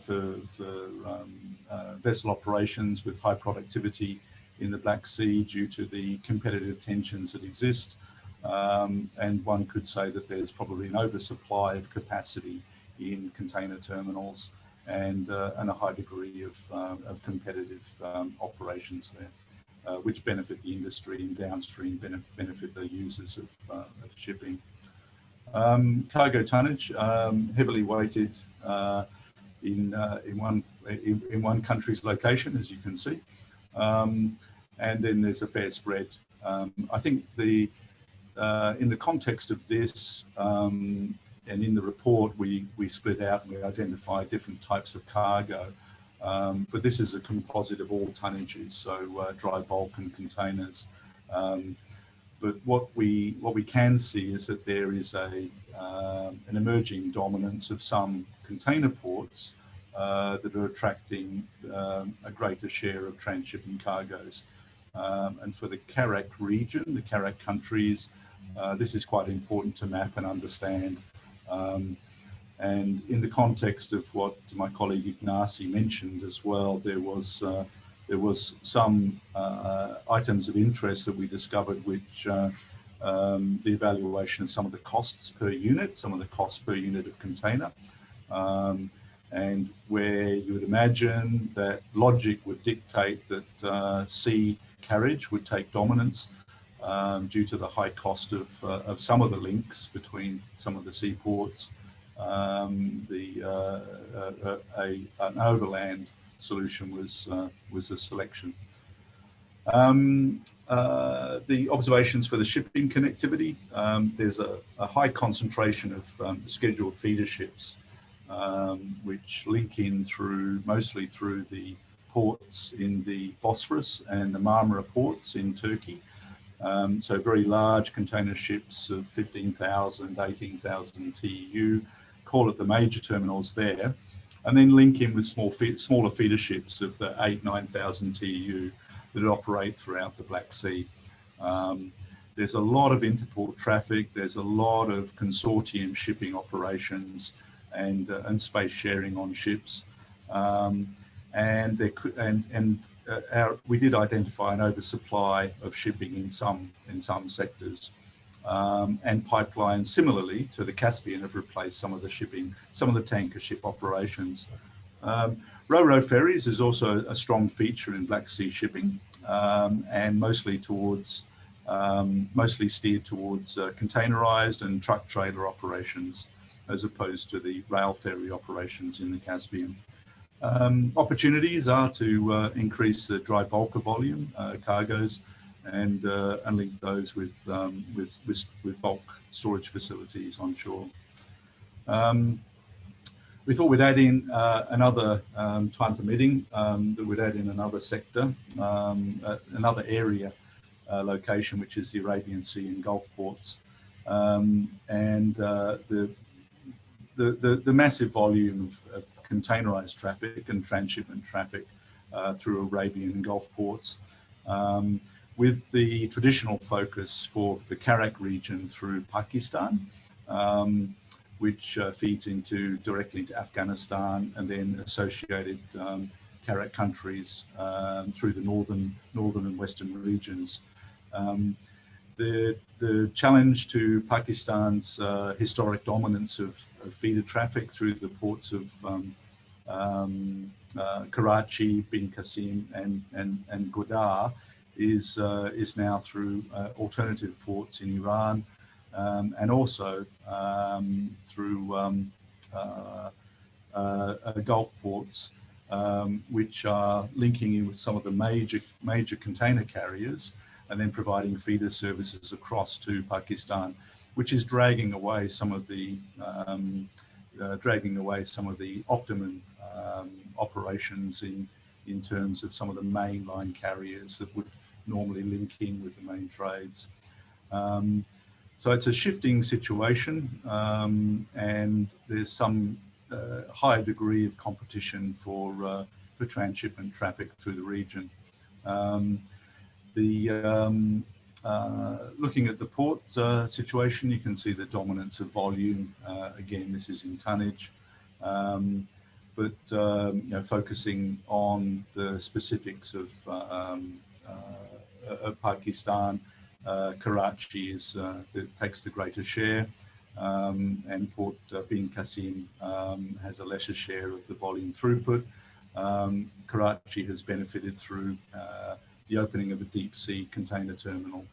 vessel operations with high productivity in the Black Sea due to the competitive tensions that exist. And one could say that there's probably an oversupply of capacity in container terminals and a high degree of competitive operations there, which benefit the industry and downstream benefit the users of shipping. Cargo tonnage heavily weighted in one country's location, as you can see, and then there's a fair spread. I think in the context of this, and in the report, we split out and we identify different types of cargo, but this is a composite of all tonnages, so dry bulk and containers. But what we can see is that there is an emerging dominance of some container ports that are attracting a greater share of transshipping cargoes. And for the CAREC region, the CAREC countries, this is quite important to map and understand. And in the context of what my colleague Ignacy mentioned as well, there was some items of interest that we discovered, which the evaluation of some of the costs per unit, of container, and where you would imagine that logic would dictate that sea carriage would take dominance due to the high cost of some of the links between some of the seaports. An overland solution was a selection. The observations for the shipping connectivity, there's a high concentration of scheduled feeder ships, which link in mostly through the ports in the Bosphorus and the Marmara ports in Turkey. So very large container ships of 15,000, 18,000 TEU, call it the major terminals there, and then link in with smaller feeder ships of the 8,000-9,000 TEU that operate throughout the Black Sea. There's a lot of interport traffic, there's a lot of consortium shipping operations and space sharing on ships. and there could, we did identify an oversupply of shipping in some sectors, and pipelines similarly to the Caspian have replaced some of the shipping, some of the tanker ship operations. Ro-ro ferries is also a strong feature in Black Sea shipping, and mostly steered towards containerized and truck trailer operations, as opposed to the rail ferry operations in the Caspian. Opportunities are to increase the dry bulk volume cargoes and link those with bulk storage facilities on shore. We thought we'd add in another, time permitting, that we'd add in another sector, another area location, which is the Arabian Sea and Gulf ports, and the massive volume of containerized traffic and transshipment traffic through Arabian and Gulf ports, with the traditional focus for the CAREC region through Pakistan, which feeds directly into Afghanistan, and then associated CAREC countries through the northern and western regions. The challenge to Pakistan's historic dominance of feeder traffic through the ports of Karachi, Bin Qasim, and Godar is now through alternative ports in Iran, and also through Gulf ports, which are linking in with some of the major container carriers, and then providing feeder services across to Pakistan, which is dragging away some of the optimum operations in terms of some of the mainline carriers that would normally link in with the main trades. So it's a shifting situation, and there's some higher degree of competition for transshipment traffic through the region. Looking at the port situation, you can see the dominance of volume. Again, this is in tonnage, but focusing on the specifics of Pakistan, Karachi takes the greater share, and Port Bin Qasim has a lesser share of the volume throughput. Karachi has benefited through the opening of a deep sea container terminal,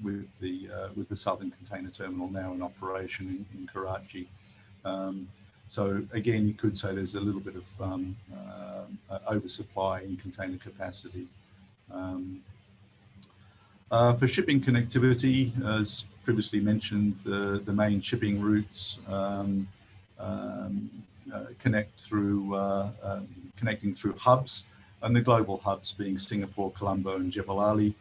with the southern container terminal now in operation in Karachi. So again, you could say there's a little bit of oversupply in container capacity. For shipping connectivity, as previously mentioned, the main shipping routes connecting through hubs, and the global hubs being Singapore, Colombo, and Jebel Ali.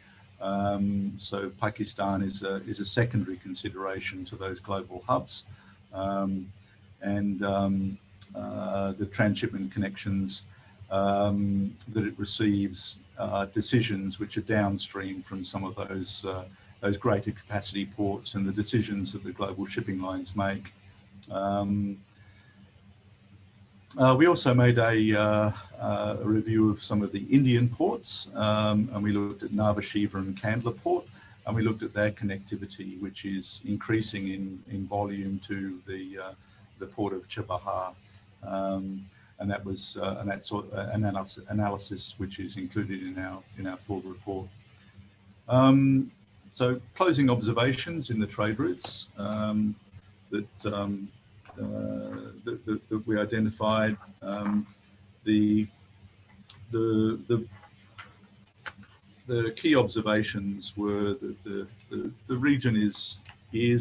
So Pakistan is a secondary consideration to those global hubs, and the transshipment connections that it receives decisions which are downstream from some of those greater capacity ports, and the decisions that the global shipping lines make. We also made a review of some of the Indian ports, and we looked at Nhava Sheva and Kandla port, and we looked at their connectivity, which is increasing in volume to the port of Chabahar, and that was that sort of analysis which is included in our full report. So closing observations in the trade routes that we identified. The key observations were that the region is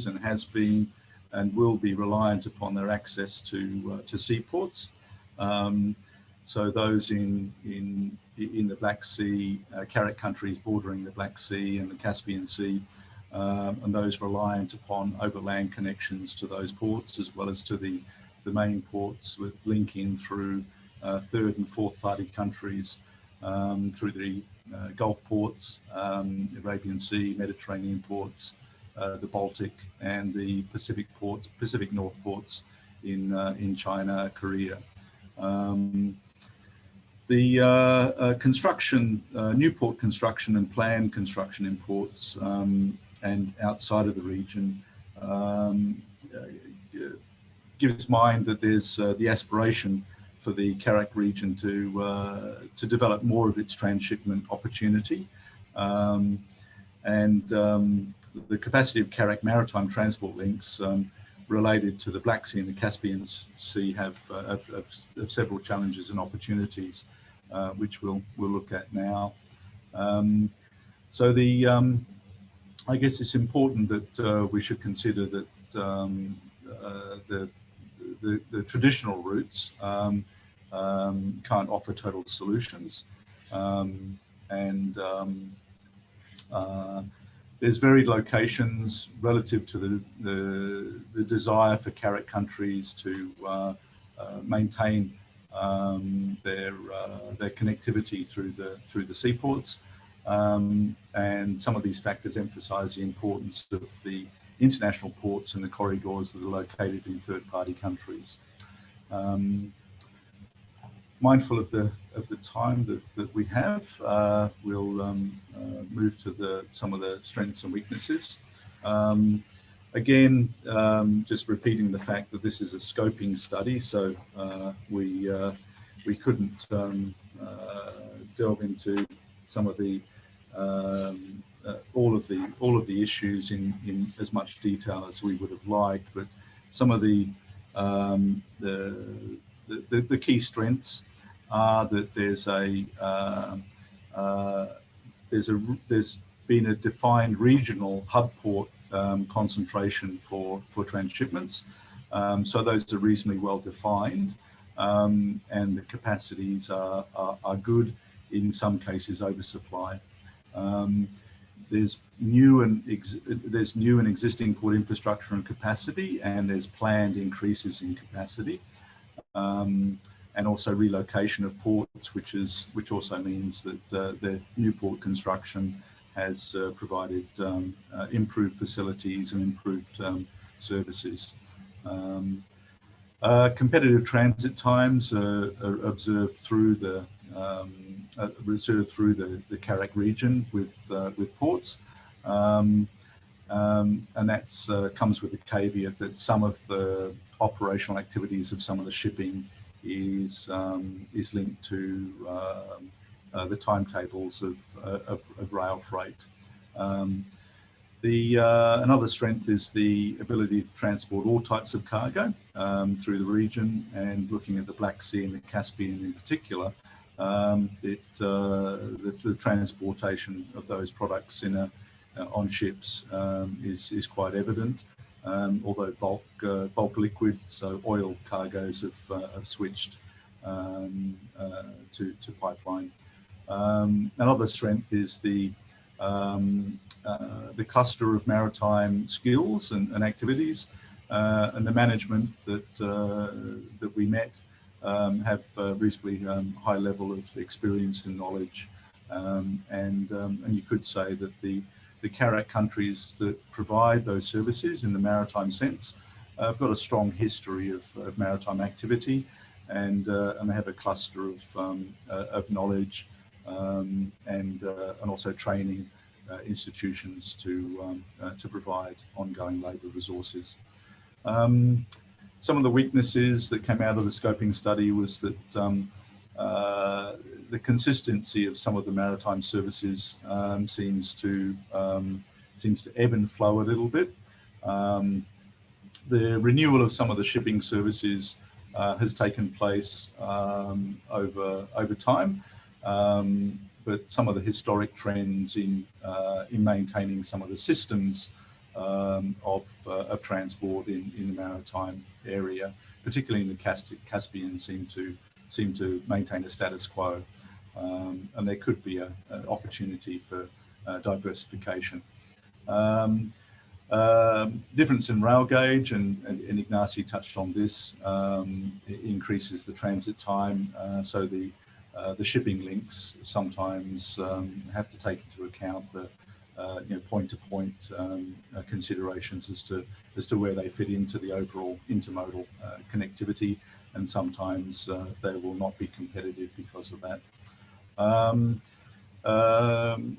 and has been and will be reliant upon their access to seaports. So those in the Black Sea, CAREC countries bordering the Black Sea and the Caspian Sea, and those reliant upon overland connections to those ports, as well as to the main ports with linking through third and fourth party countries, through the Gulf ports, Arabian Sea, Mediterranean ports, the Baltic, and the Pacific ports, Pacific North ports in China, Korea. The construction, new port construction and planned construction in ports and outside of the region gives mind that there's the aspiration for the CAREC region to develop more of its transshipment opportunity. The capacity of CAREC maritime transport links related to the Black Sea and the Caspian Sea have several challenges and opportunities, which we'll look at now. I guess it's important that we should consider that the traditional routes can't offer total solutions, there's varied locations relative to the desire for CAREC countries to maintain their connectivity through the seaports, and some of these factors emphasise the importance of the international ports and the corridors that are located in third-party countries. Mindful of the time that we have, we'll move to some of the strengths and weaknesses. Again, just repeating the fact that this is a scoping study, so we couldn't delve into some of the all of the issues in as much detail as we would have liked, but some of the key strengths are that there's been a defined regional hub port concentration for transshipments, so those are reasonably well defined, and the capacities are good, in some cases oversupply. There's new and existing port infrastructure and capacity, and there's planned increases in capacity, and also relocation of ports, which also means that the new port construction has provided improved facilities and improved services. Competitive transit times are observed through the CAREC region with ports, and that's comes with the caveat that some of the operational activities of some of the shipping is linked to the timetables of rail freight. Another strength is the ability to transport all types of cargo through the region, and looking at the Black Sea and the Caspian in particular, the transportation of those products on ships is quite evident, although bulk liquid, so oil cargoes have switched to pipeline. Another strength is the cluster of maritime skills and activities, and the management that we met have a reasonably high level of experience and knowledge, and you could say that the CAREC countries that provide those services in the maritime sense have got a strong history of maritime activity, and they have a cluster of knowledge and also training institutions to provide ongoing labour resources. Some of the weaknesses that came out of the scoping study was that the consistency of some of the maritime services seems to ebb and flow a little bit. The renewal of some of the shipping services has taken place over time, but some of the historic trends in maintaining some of the systems of transport in the maritime area, particularly in the Caspian, seem to maintain a status quo, and there could be an opportunity for diversification. Difference in rail gauge, and Ignacy touched on this, it increases the transit time, so the shipping links sometimes have to take into account point-to-point considerations as to where they fit into the overall intermodal connectivity, and sometimes they will not be competitive because of that.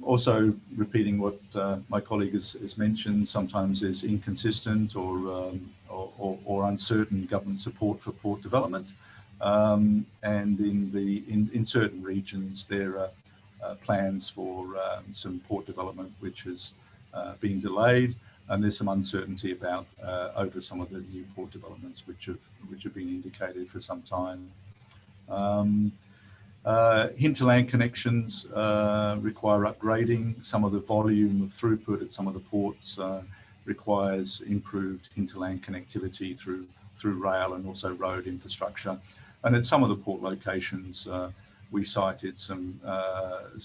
Also, repeating what my colleague has mentioned, sometimes there's inconsistent or uncertain government support for port development, and in certain regions there are plans for some port development which has been delayed, and there's some uncertainty about over some of the new port developments which have been indicated for some time. Hinterland connections require upgrading. Some of the volume of throughput at some of the ports requires improved hinterland connectivity through rail and also road infrastructure. And at some of the port locations, we cited some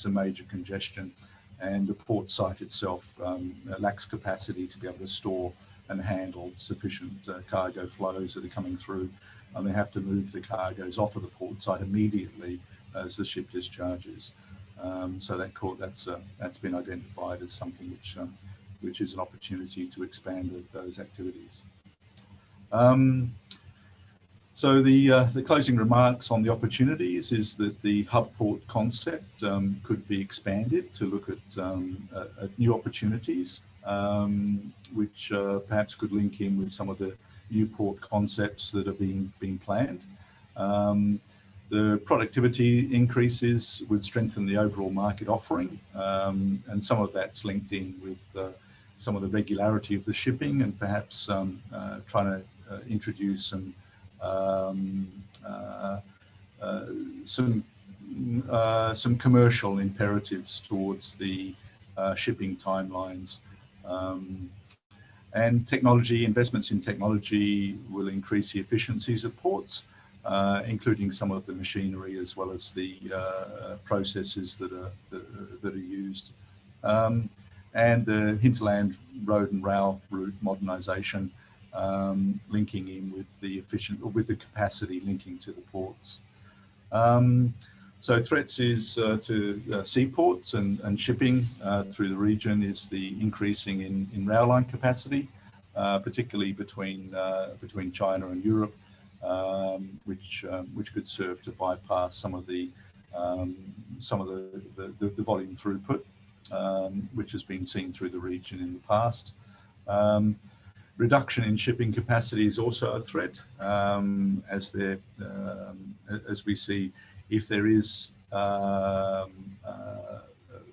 major congestion, and the port site itself lacks capacity to be able to store and handle sufficient cargo flows that are coming through, and they have to move the cargoes off of the port site immediately as the ship discharges. So that's been identified as something which is an opportunity to expand those activities. So the closing remarks on the opportunities is that the hub port concept could be expanded to look at new opportunities, which perhaps could link in with some of the new port concepts that are being planned. The productivity increases would strengthen the overall market offering, and some of that's linked in with some of the regularity of the shipping, and perhaps trying to introduce some commercial imperatives towards the shipping timelines. And technology, investments in technology will increase the efficiencies of ports, including some of the machinery as well as the processes that are used. And the hinterland road and rail route modernisation, linking in with the capacity linking to the ports. So threats is to seaports and shipping through the region is the increasing in rail line capacity, particularly between China and Europe, which could serve to bypass some of the volume throughput, which has been seen through the region in the past. Reduction in shipping capacity is also a threat, as we see if there is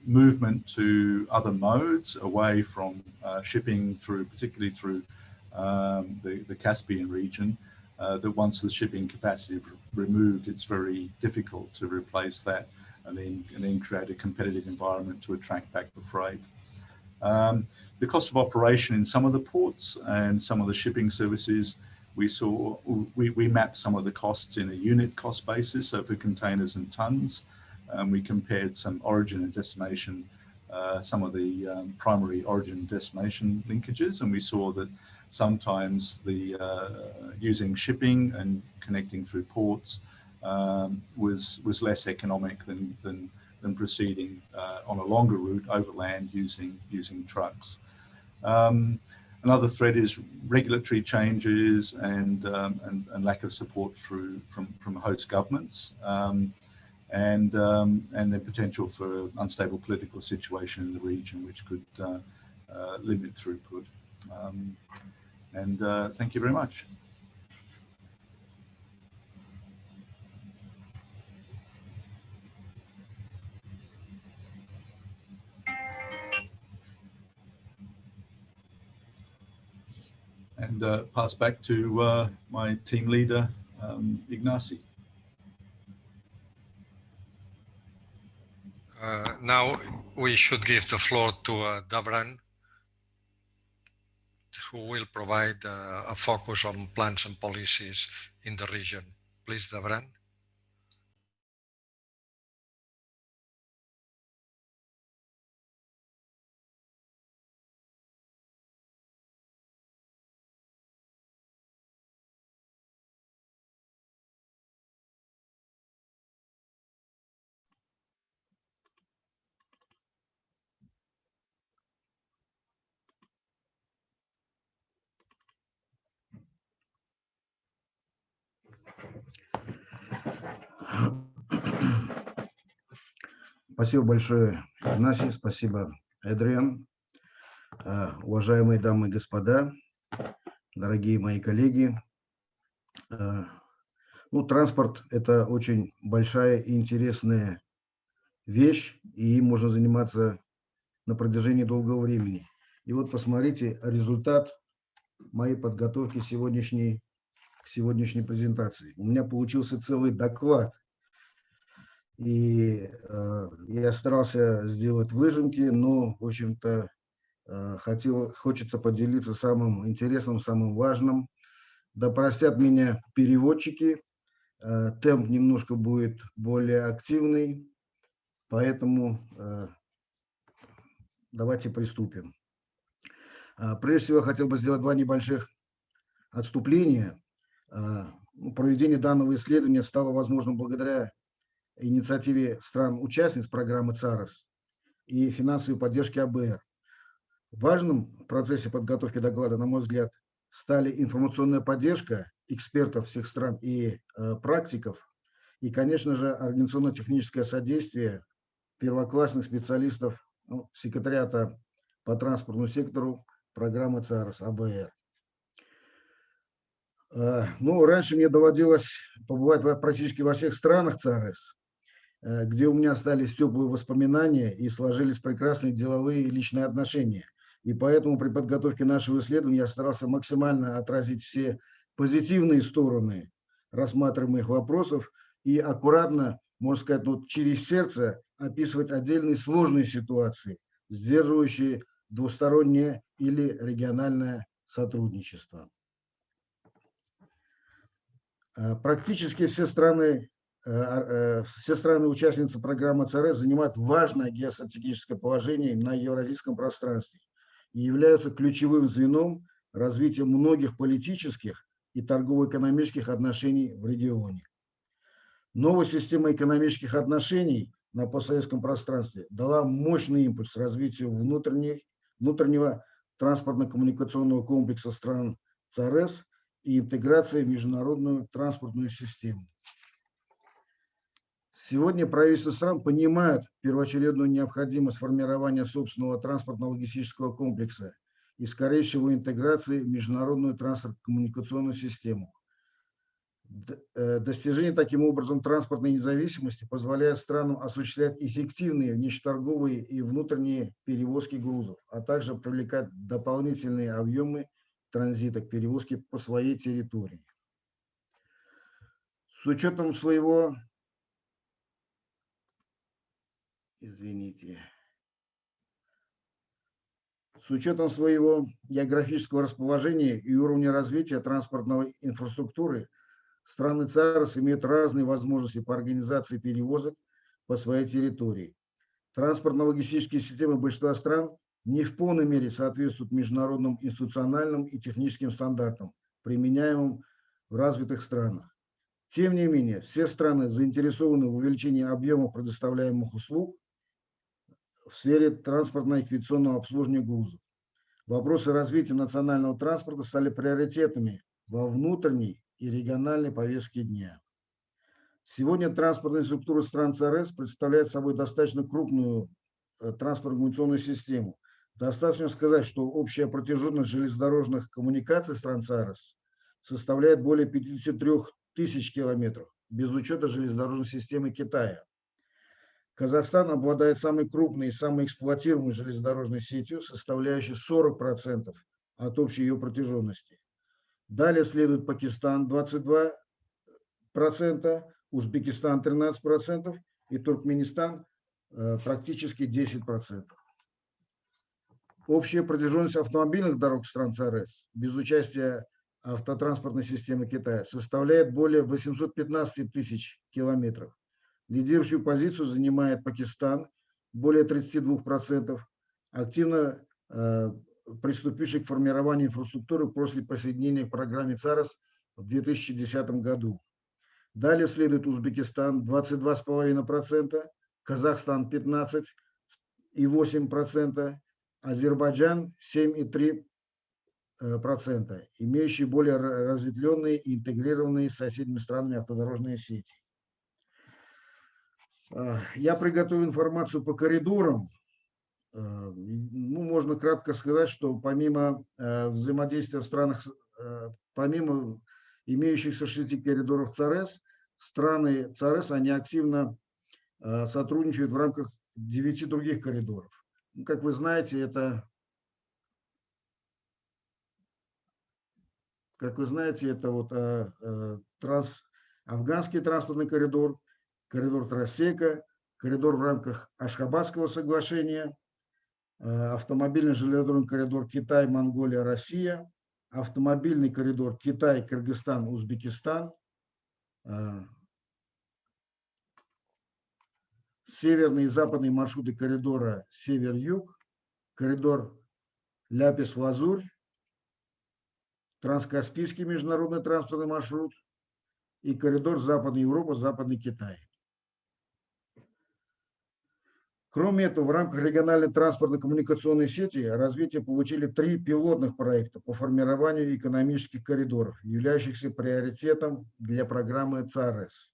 movement to other modes away from shipping particularly through the Caspian region, that once the shipping capacity is removed, it's very difficult to replace that and then create a competitive environment to attract back the freight. The cost of operation in some of the ports and some of the shipping services, we mapped some of the costs in a unit cost basis, so for containers and tons. We compared some origin and destination, some of the primary origin and destination linkages, and we saw that sometimes using shipping and connecting through ports was less economic than proceeding on a longer route overland using trucks. Another threat is regulatory changes and lack of support from host governments, and the potential for unstable political situation in the region, which could limit throughput. Thank you very much. And pass back to my team leader, Ignacy. Now we should give the floor to Davran, who will provide a focus on plans and policies in the region. Please, Davran. Спасибо большое, Игнасий, спасибо, Эдриан. Уважаемые дамы и господа, дорогие мои коллеги, ну, транспорт – это очень большая и интересная вещь, и им можно заниматься на протяжении долгого времени. И вот посмотрите результат моей подготовки к сегодняшней презентации. У меня получился целый доклад, и я старался сделать выжимки, но, в общем-то, хочется поделиться самым интересным, самым важным. Да простят меня переводчики, темп немножко будет более активный, поэтому давайте приступим. Прежде всего, я хотел бы сделать два небольших отступления. Проведение данного исследования стало возможным благодаря инициативе стран-участниц программы ЦАРЕС и финансовой поддержки АБР. Важным в процессе подготовки доклада, на мой взгляд, стали информационная поддержка экспертов всех стран и практиков, и, конечно же, организационно-техническое содействие первоклассных специалистов секретариата по транспортному сектору программы ЦАРЕС АБР. Ну, раньше мне доводилось побывать практически во всех странах ЦАРЕС, где у меня остались теплые воспоминания и сложились прекрасные деловые и личные отношения. И поэтому при подготовке нашего исследования я старался максимально отразить все позитивные стороны рассматриваемых вопросов и аккуратно, можно сказать, вот через сердце описывать отдельные сложные ситуации, сдерживающие двустороннее или региональное сотрудничество. Практически все страны-участницы программы ЦАРЕС занимают важное геостратегическое положение на евразийском пространстве и являются ключевым звеном развития многих политических и торгово-экономических отношений в регионе. Новая система экономических отношений на постсоветском пространстве дала мощный импульс развитию внутреннего транспортно-коммуникационного комплекса стран ЦАРЕС и интеграции в международную транспортную систему. Сегодня правительства стран понимают первоочередную необходимость формирования собственного транспортно-логистического комплекса и скорейшей его интеграции в международную транспортно-коммуникационную систему. Достижение таким образом транспортной независимости позволяет странам осуществлять эффективные внешнеторговые и внутренние перевозки грузов, а также привлекать дополнительные объемы транзита к перевозке по своей территории. С учетом своего географического расположения и уровня развития транспортной инфраструктуры, страны ЦАРЕС имеют разные возможности по организации перевозок по своей территории. Транспортно-логистические системы большинства стран не в полной мере соответствуют международным институциональным и техническим стандартам, применяемым в развитых странах. Тем не менее, все страны заинтересованы в увеличении объема предоставляемых услуг в сфере транспортно-экспедиционного обслуживания грузов. Вопросы развития национального транспорта стали приоритетами во внутренней и региональной повестке дня. Сегодня транспортная структура стран ЦАРЕС представляет собой достаточно крупную транспортно-коммуникационную систему. Достаточно сказать, что общая протяженность железнодорожных коммуникаций стран ЦАРЕС составляет более 53 тысяч километров, без учета железнодорожной системы Китая. Казахстан обладает самой крупной и самой эксплуатируемой железнодорожной сетью, составляющей 40% от общей ее протяженности. Далее следует Пакистан 22%, Узбекистан 13% и Туркменистан практически 10%. Общая протяженность автомобильных дорог стран ЦАРЕС без участия автотранспортной системы Китая составляет более 815 тысяч километров. Лидирующую позицию занимает Пакистан, более 32%, активно приступивший к формированию инфраструктуры после присоединения к программе ЦАРЕС в 2010 году. Далее следует Узбекистан 22,5%, Казахстан 15,8%, Азербайджан 7,3%, имеющие более разветвленные и интегрированные с соседними странами автодорожные сети. Я приготовил информацию по коридорам. Ну, можно кратко сказать, что помимо взаимодействия в странах, помимо имеющихся 6 коридоров ЦАРЭС, страны ЦАРЭС, они активно сотрудничают в рамках 9 других коридоров. Ну, как вы знаете, это вот афганский транспортный коридор, коридор Трассека, коридор в рамках Ашхабадского соглашения, автомобильный железнодорожный коридор Китай, Монголия, Россия, автомобильный коридор Китай, Кыргызстан, Узбекистан, северные и западные маршруты коридора Север-Юг, коридор Ляпис-Лазурь, Транскаспийский международный транспортный маршрут и коридор Западная Европа, Западный Китай. Кроме этого, в рамках региональной транспортно-коммуникационной сети развитие получили 3 пилотных проекта по формированию экономических коридоров, являющихся приоритетом для программы ЦАРЭС.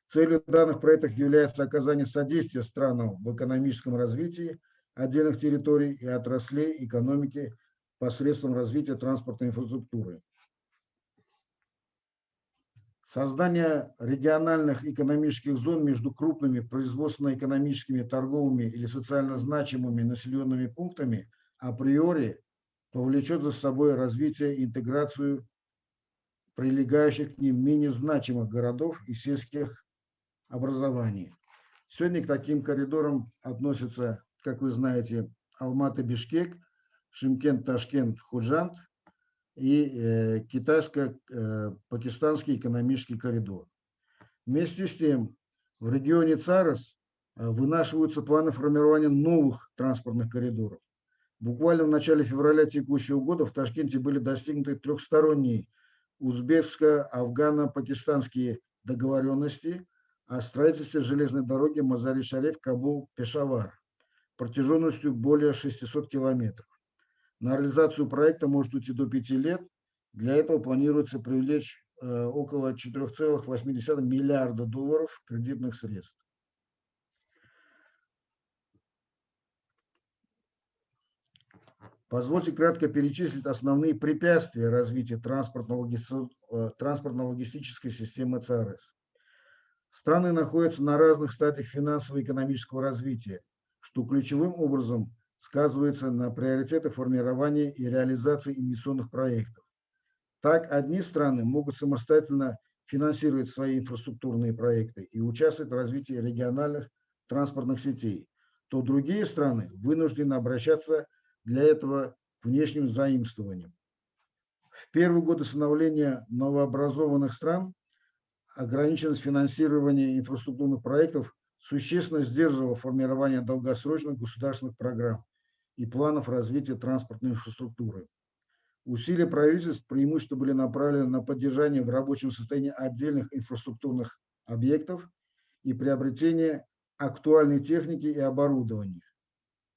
Целью данных проектов является оказание содействия странам в экономическом развитии отдельных территорий и отраслей экономики посредством развития транспортной инфраструктуры. Создание региональных экономических зон между крупными производственно-экономическими, торговыми или социально значимыми населенными пунктами априори повлечет за собой развитие и интеграцию прилегающих к ним менее значимых городов и сельских образований. Сегодня к таким коридорам относятся, как вы знаете, Алматы-Бишкек, Шымкент-Ташкент-Худжанд и китайско-пакистанский экономический коридор. Вместе с тем, в регионе ЦАРЭС вынашиваются планы формирования новых транспортных коридоров. Буквально в начале февраля текущего года в Ташкенте были достигнуты трехсторонние узбекско-афгано-пакистанские договоренности о строительстве железной дороги Мазари-Шариф-Кабул-Пешавар протяженностью более 600 километров. На реализацию проекта может уйти до 5 лет. Для этого планируется привлечь около 4,8 миллиарда долларов кредитных средств. Позвольте кратко перечислить основные препятствия развития транспортно-логистической системы ЦАРЭС. Страны находятся на разных стадиях финансово-экономического развития, что ключевым образом сказывается на приоритетах формирования и реализации инвестиционных проектов. Так, одни страны могут самостоятельно финансировать свои инфраструктурные проекты и участвовать в развитии региональных транспортных сетей, то другие страны вынуждены обращаться для этого к внешним заимствованиям. В первые годы становления новообразованных стран ограниченность финансирования инфраструктурных проектов существенно сдерживала формирование долгосрочных государственных программ и планов развития транспортной инфраструктуры. Усилия правительств преимущественно были направлены на поддержание в рабочем состоянии отдельных инфраструктурных объектов и приобретение актуальной техники и оборудования.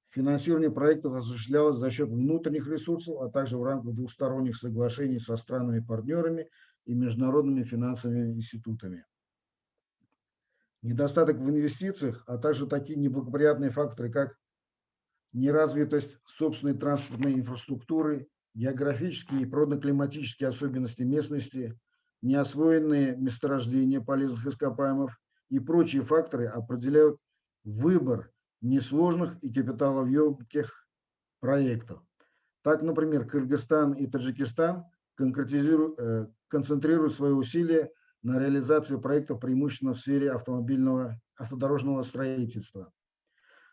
Финансирование проектов осуществлялось за счет внутренних ресурсов, а также в рамках двусторонних соглашений со странами-партнерами и международными финансовыми институтами. Недостаток в инвестициях, а также такие неблагоприятные факторы, как неразвитость собственной транспортной инфраструктуры, географические и природно-климатические особенности местности, неосвоенные месторождения полезных ископаемых и прочие факторы определяют выбор несложных и капиталоемких проектов. Так, например, Кыргызстан и Таджикистан концентрируют свои усилия на реализации проектов преимущественно в сфере автодорожного строительства.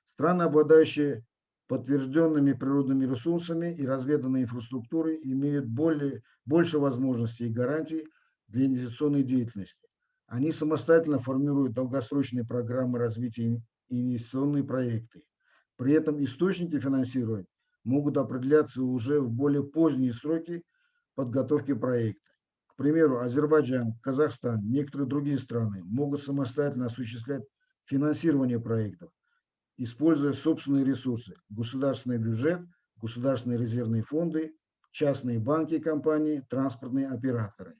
Страны, обладающие подтвержденными природными ресурсами и разведанной инфраструктурой, имеют больше возможностей и гарантий для инвестиционной деятельности. Они самостоятельно формируют долгосрочные программы развития и инвестиционные проекты. При этом источники финансирования могут определяться уже в более поздние сроки подготовки проекта. К примеру, Азербайджан, Казахстан, некоторые другие страны могут самостоятельно осуществлять финансирование проектов, используя собственные ресурсы, государственный бюджет, государственные резервные фонды, частные банки и компании, транспортные операторы.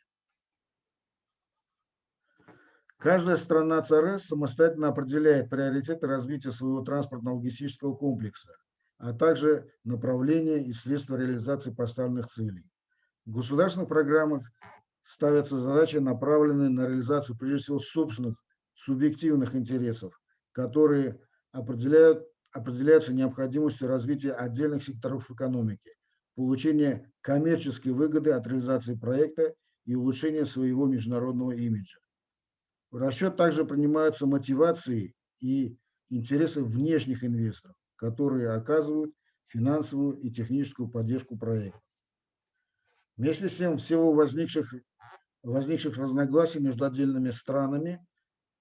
Каждая страна ЦРС самостоятельно определяет приоритеты развития своего транспортно-логистического комплекса, а также направления и средства реализации поставленных целей. В государственных программах ставятся задачи, направленные на реализацию, прежде всего, собственных субъективных интересов, которые определяются необходимостью развития отдельных секторов экономики, получения коммерческой выгоды от реализации проекта и улучшения своего международного имиджа. В расчет также принимаются мотивации и интересы внешних инвесторов, которые оказывают финансовую и техническую поддержку проекта. Вместе с тем, в силу возникших разногласий между отдельными странами,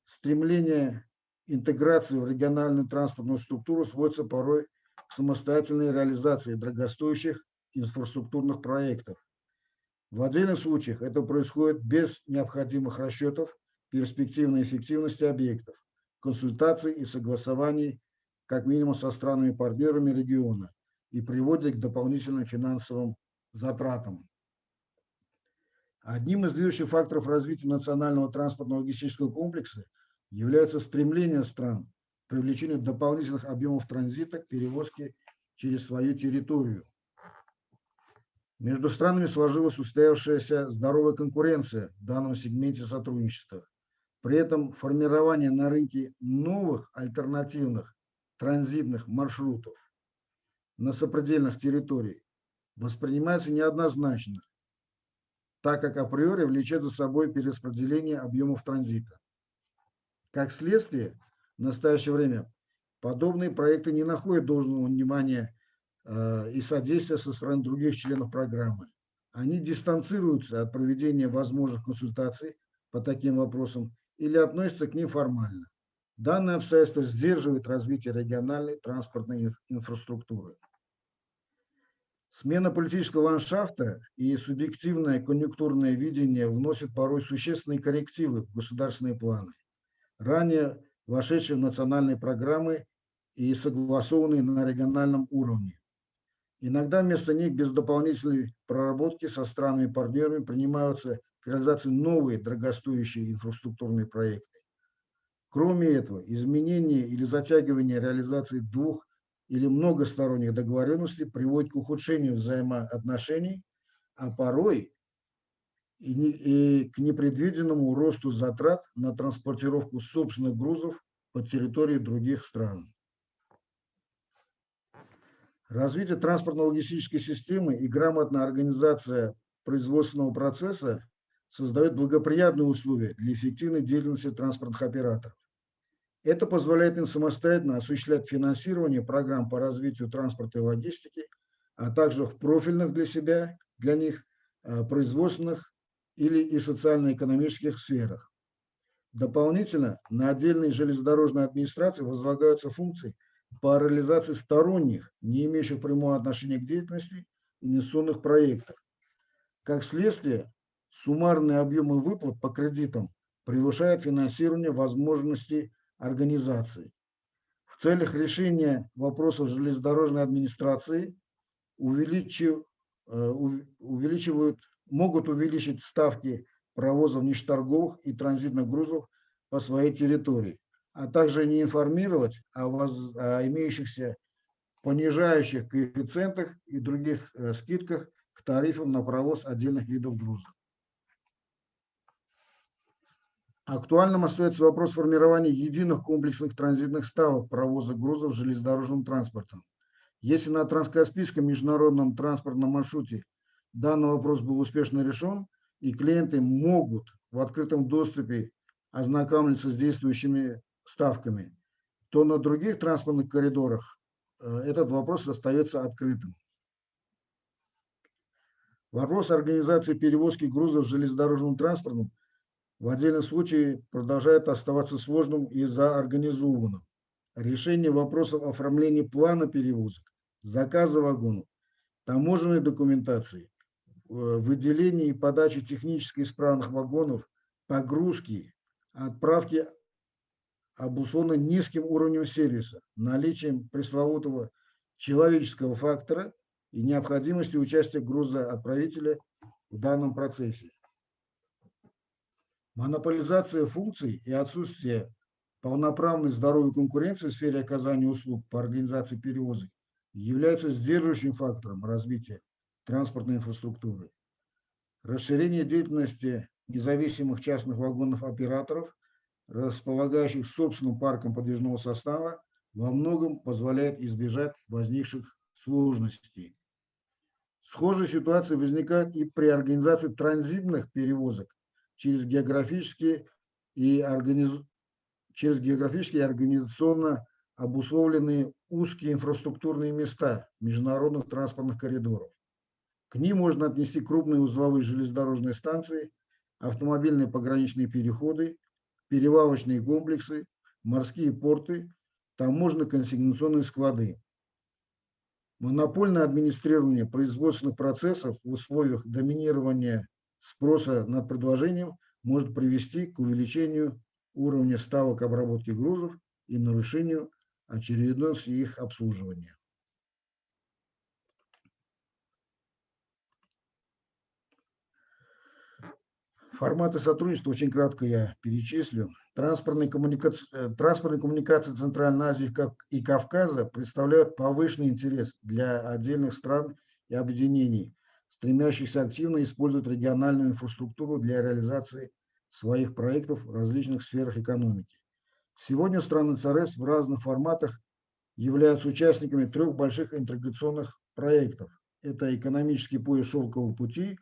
стремление интеграции в региональную транспортную структуру сводится порой к самостоятельной реализации дорогостоящих инфраструктурных проектов. В отдельных случаях это происходит без необходимых расчетов перспективной эффективности объектов, консультаций и согласований, как минимум со странами-партнерами региона, и приводит к дополнительным финансовым затратам. Одним из движущих факторов развития национального транспортно-логистического комплекса является стремление стран к привлечению дополнительных объемов транзита к перевозке через свою территорию. Между странами сложилась устоявшаяся здоровая конкуренция в данном сегменте сотрудничества. При этом формирование на рынке новых альтернативных транзитных маршрутов на сопредельных территориях воспринимается неоднозначно, так как априори влечет за собой перераспределение объемов транзита. Как следствие, в настоящее время подобные проекты не находят должного внимания и содействия со стороны других членов программы. Они дистанцируются от проведения возможных консультаций по таким вопросам или относятся к ним формально. Данное обстоятельство сдерживает развитие региональной транспортной инфраструктуры. Смена политического ландшафта и субъективное конъюнктурное видение вносят порой существенные коррективы в государственные планы, ранее вошедшие в национальные программы и согласованные на региональном уровне. Иногда вместо них без дополнительной проработки со странами-партнерами принимаются к реализации новые дорогостоящие инфраструктурные проекты. Кроме этого, изменение или затягивание реализации двух или многосторонних договоренностей приводит к ухудшению взаимоотношений, а порой и к непредвиденному росту затрат на транспортировку собственных грузов по территории других стран. Развитие транспортно-логистической системы и грамотная организация производственного процесса создает благоприятные условия для эффективной деятельности транспортных операторов. Это позволяет им самостоятельно осуществлять финансирование программ по развитию транспорта и логистики, а также в профильных для них производственных или и социально-экономических сферах. Дополнительно на отдельные железнодорожные администрации возлагаются функции по реализации сторонних, не имеющих прямого отношения к деятельности, инвестиционных проектов. Как следствие, суммарные объемы выплат по кредитам превышают финансирование возможностей организации. В целях решения вопросов железнодорожной администрации могут увеличить ставки провозов внешторговых и транзитных грузов по своей территории, а также не информировать о имеющихся понижающих коэффициентах и других скидках к тарифам на провоз отдельных видов грузов. Актуальным остается вопрос формирования единых комплексных транзитных ставок провоза грузов железнодорожным транспортом. Если на транскаспийском международном транспортном маршруте данный вопрос был успешно решен, и клиенты могут в открытом доступе ознакомиться с действующими ставками, то на других транспортных коридорах этот вопрос остается открытым. Вопрос организации перевозки грузов железнодорожным транспортом в отдельном случае продолжает оставаться сложным и заорганизованным. Решение вопросов оформления плана перевозок, заказа вагонов, таможенной документации, выделения и подачи технически исправных вагонов, погрузки, отправки обусловлено низким уровнем сервиса, наличием пресловутого человеческого фактора и необходимости участия грузоотправителя в данном процессе. Монополизация функций и отсутствие полноправной здоровой конкуренции в сфере оказания услуг по организации перевозок является сдерживающим фактором развития транспортной инфраструктуры. Расширение деятельности независимых частных вагонных операторов, располагающих собственным парком подвижного состава, во многом позволяет избежать возникших сложностей. Схожая ситуация возникает и при организации транзитных перевозок через географические и организационно обусловленные узкие инфраструктурные места международных транспортных коридоров. К ним можно отнести крупные узловые железнодорожные станции, автомобильные пограничные переходы, перевалочные комплексы, морские порты, таможенно-консигнационные склады. Монопольное администрирование производственных процессов в условиях доминирования спроса над предложением может привести к увеличению уровня ставок обработки грузов и нарушению очередности их обслуживания. Форматы сотрудничества очень кратко я перечислю. Транспортные коммуникации Центральной Азии и Кавказа представляют повышенный интерес для отдельных стран и объединений, стремящихся активно использовать региональную инфраструктуру для реализации своих проектов в различных сферах экономики. Сегодня страны ЦАРЭС в разных форматах являются участниками 3 больших интеграционных проектов. Это экономический пояс шелкового пути,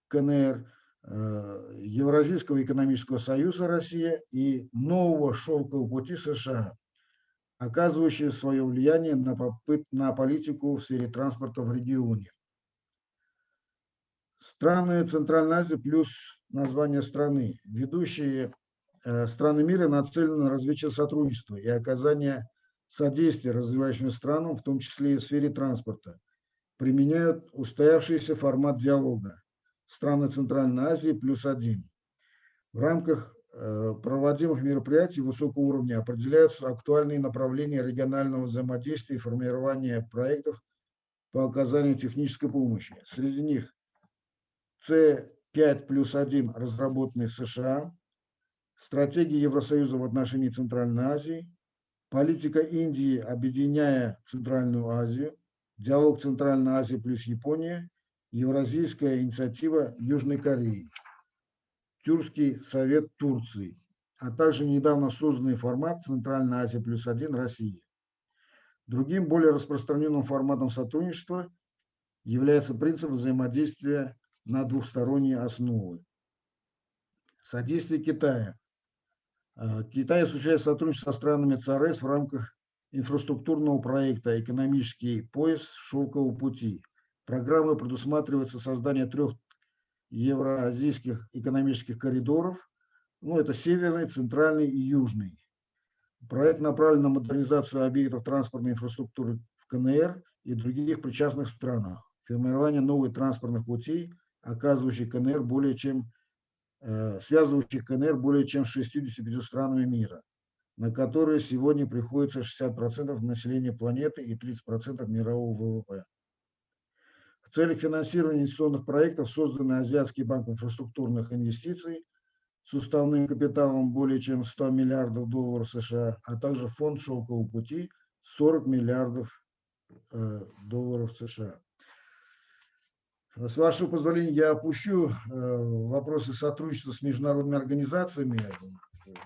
КНР, Евразийского экономического союза Россия и нового шелкового пути США, оказывающие свое влияние на политику в сфере транспорта в регионе. Страны Центральной Азии плюс название страны. Ведущие страны мира нацелены на развитие сотрудничества и оказание содействия развивающимся странам, в том числе и в сфере транспорта. Применяют устоявшийся формат диалога. Страны Центральной Азии +1. В рамках проводимых мероприятий высокого уровня определяются актуальные направления регионального взаимодействия и формирования проектов по оказанию технической помощи. Среди них С5+1, разработанный в США, стратегия Евросоюза в отношении Центральной Азии, политика Индии, объединяя Центральную Азию, диалог Центральной Азии плюс Япония, Евразийская инициатива Южной Кореи, Тюркский совет Турции, а также недавно созданный формат Центральная Азия +1 России. Другим, более распространенным форматом сотрудничества является принцип взаимодействия на двухсторонней основе. Содействие Китая. Китай осуществляет сотрудничество со странами ЦАРЭС в рамках инфраструктурного проекта «Экономический пояс шелкового пути». Программой предусматривается создание 3 евразийских экономических коридоров. Это северный, центральный и южный. Проект направлен на модернизацию объектов транспортной инфраструктуры в КНР и других причастных странах, формирование новых транспортных путей, связывающих КНР более чем с 65 странами мира, на которые сегодня приходится 60% населения планеты и 30% мирового ВВП. В целях финансирования инвестиционных проектов создан Азиатский банк инфраструктурных инвестиций с уставным капиталом более чем $100 миллиардов США, а также фонд шелкового пути 40 миллиардов долларов США. С вашего позволения, я опущу вопросы сотрудничества с международными организациями.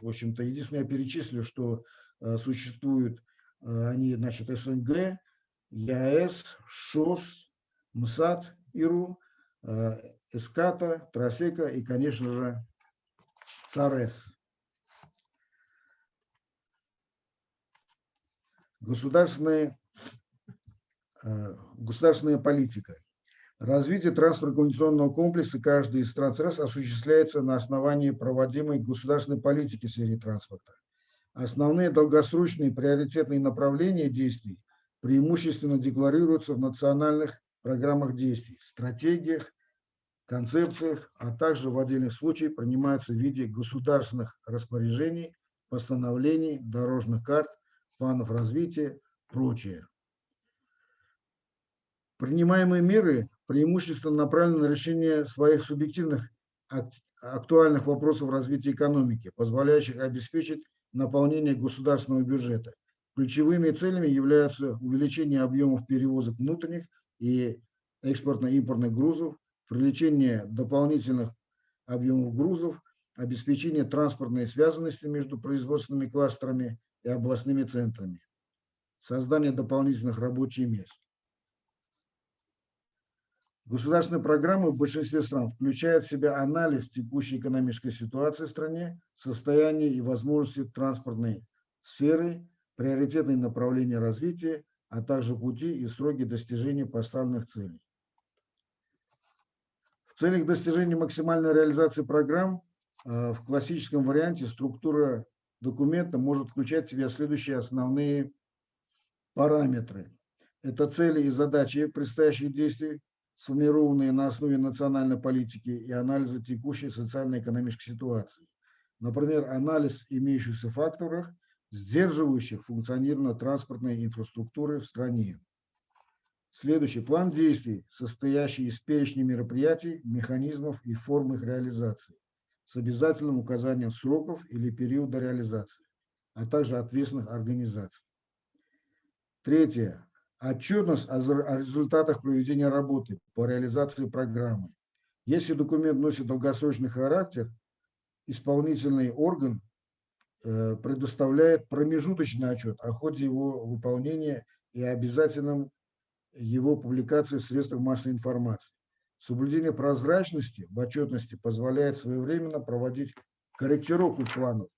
В общем-то, единственное, я перечислю, что существуют они, СНГ, ЕАЭС, ШОС, МСАД, ИРУ, ЭСКАТА, Трасека и, конечно же, ЦАРЭС. Государственная политика. Развитие транспортно-коммуникационного комплекса каждой из стран ЦАРЭС осуществляется на основании проводимой государственной политики в сфере транспорта. Основные долгосрочные приоритетные направления действий преимущественно декларируются в национальных программах действий, стратегиях, концепциях, а также в отдельных случаях принимаются в виде государственных распоряжений, постановлений, дорожных карт, планов развития, прочее. Принимаемые меры преимущественно направлены на решение своих субъективных актуальных вопросов развития экономики, позволяющих обеспечить наполнение государственного бюджета. Ключевыми целями являются увеличение объемов перевозок внутренних и экспортно-импортных грузов, привлечение дополнительных объемов грузов, обеспечение транспортной связанности между производственными кластерами и областными центрами, создание дополнительных рабочих мест. Государственные программы в большинстве стран включают в себя анализ текущей экономической ситуации в стране, состояния и возможности транспортной сферы, приоритетные направления развития, а также пути и сроки достижения поставленных целей. В целях достижения максимальной реализации программ в классическом варианте структура документа может включать в себя следующие основные параметры. Это цели и задачи предстоящих действий, сформированные на основе национальной политики и анализа текущей социально-экономической ситуации. Например, анализ имеющихся факторов, сдерживающих функционирование транспортной инфраструктуры в стране. Следующий план действий, состоящий из перечня мероприятий, механизмов и форм их реализации, с обязательным указанием сроков или периода реализации, а также ответственных организаций. Третье. Отчетность о результатах проведения работы по реализации программы. Если документ носит долгосрочный характер, исполнительный орган предоставляет промежуточный отчет о ходе его выполнения и обязательном его публикации в средствах массовой информации. Соблюдение прозрачности в отчетности позволяет своевременно проводить корректировку планов,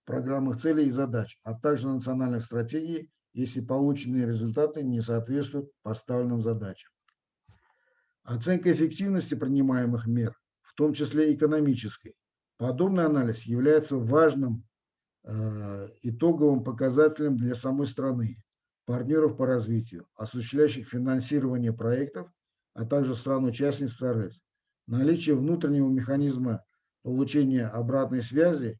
программных целей и задач, а также национальных стратегий, если полученные результаты не соответствуют поставленным задачам. Оценка эффективности принимаемых мер, в том числе экономической. Подобный анализ является важным итоговым показателем для самой страны, партнеров по развитию, осуществляющих финансирование проектов, а также стран-участниц ЦАРЭС. Наличие внутреннего механизма получения обратной связи,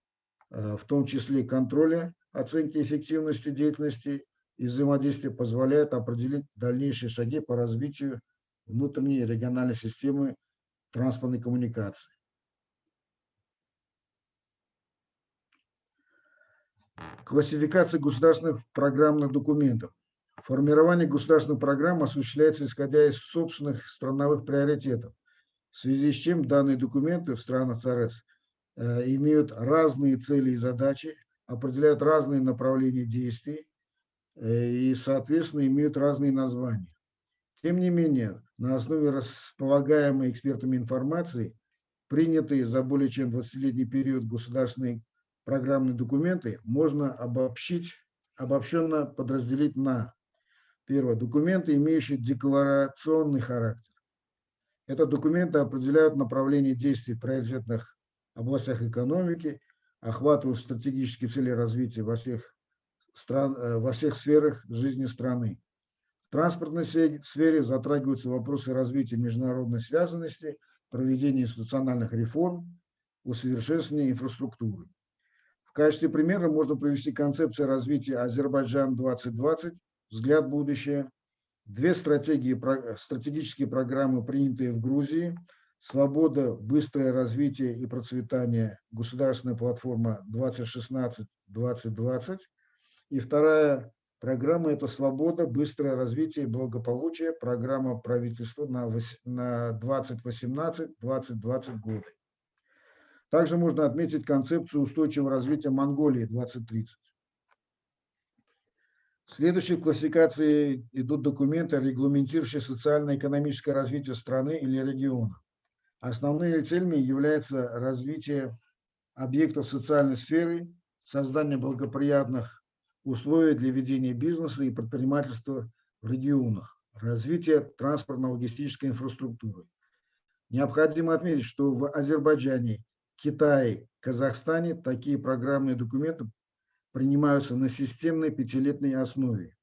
в том числе контроля оценки эффективности деятельности и взаимодействия, позволяет определить дальнейшие шаги по развитию внутренней и региональной системы транспортной коммуникации. Классификация государственных программных документов. Формирование государственных программ осуществляется исходя из собственных страновых приоритетов, в связи с чем данные документы в странах ЦАРЭС имеют разные цели и задачи, определяют разные направления действий и, соответственно, имеют разные названия. Тем не менее, на основе располагаемой экспертами информации, принятые за более чем 20-летний период государственные программные документы можно обобщенно подразделить на: первое, документы, имеющие декларационный характер. Это документы определяют направление действий в приоритетных областях экономики, охватывают стратегические цели развития во всех сферах жизни страны. В транспортной сфере затрагиваются вопросы развития международной связанности, проведения институциональных реформ, усовершенствования инфраструктуры. В качестве примера можно привести концепцию развития Азербайджан-2020, взгляд в будущее, две стратегические программы, принятые в Грузии: «Свобода, быстрое развитие и процветание. Государственная платформа 2016-2020». И вторая программа – это «Свобода, быстрое развитие и благополучие. Программа правительства на 2018-2020 годы». Также можно отметить концепцию устойчивого развития Монголии 2030. В следующей классификации идут документы, регламентирующие социально-экономическое развитие страны или региона. Основными целями является развитие объектов социальной сферы, создание благоприятных условий для ведения бизнеса и предпринимательства в регионах, развитие транспортно-логистической инфраструктуры. Необходимо отметить, что в Азербайджане, Китае, Казахстане такие программные документы принимаются на системной пятилетней основе.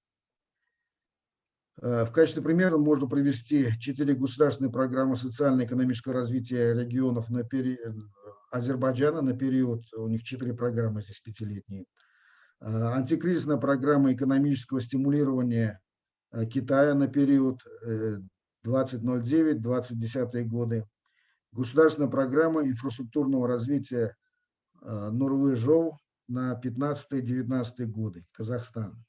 В качестве примера можно привести 4 государственные программы социально-экономического развития регионов Азербайджана на период, у них 4 программы здесь пятилетние. Антикризисная программа экономического стимулирования Китая на период 2009-2010 годы. Государственная программа инфраструктурного развития Нурлы-Жол на 15-19 годы, Казахстан.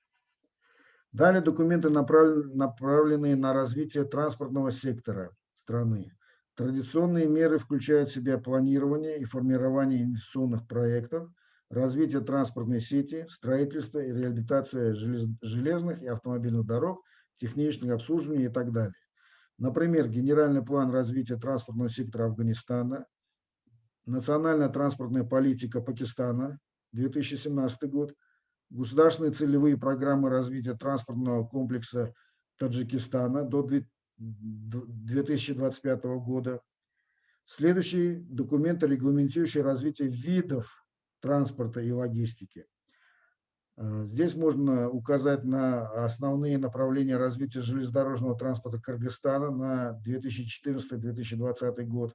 Далее документы, направленные на развитие транспортного сектора страны. Традиционные меры включают в себя планирование и формирование инвестиционных проектов, развитие транспортной сети, строительство и реабилитация железных и автомобильных дорог, техническое обслуживание и так далее. Например, генеральный план развития транспортного сектора Афганистана, национальная транспортная политика Пакистана, 2017 год, государственные целевые программы развития транспортного комплекса Таджикистана до 2025 года. Следующие документы, регламентирующие развитие видов транспорта и логистики. Здесь можно указать на основные направления развития железнодорожного транспорта Кыргызстана на 2014-2020 год,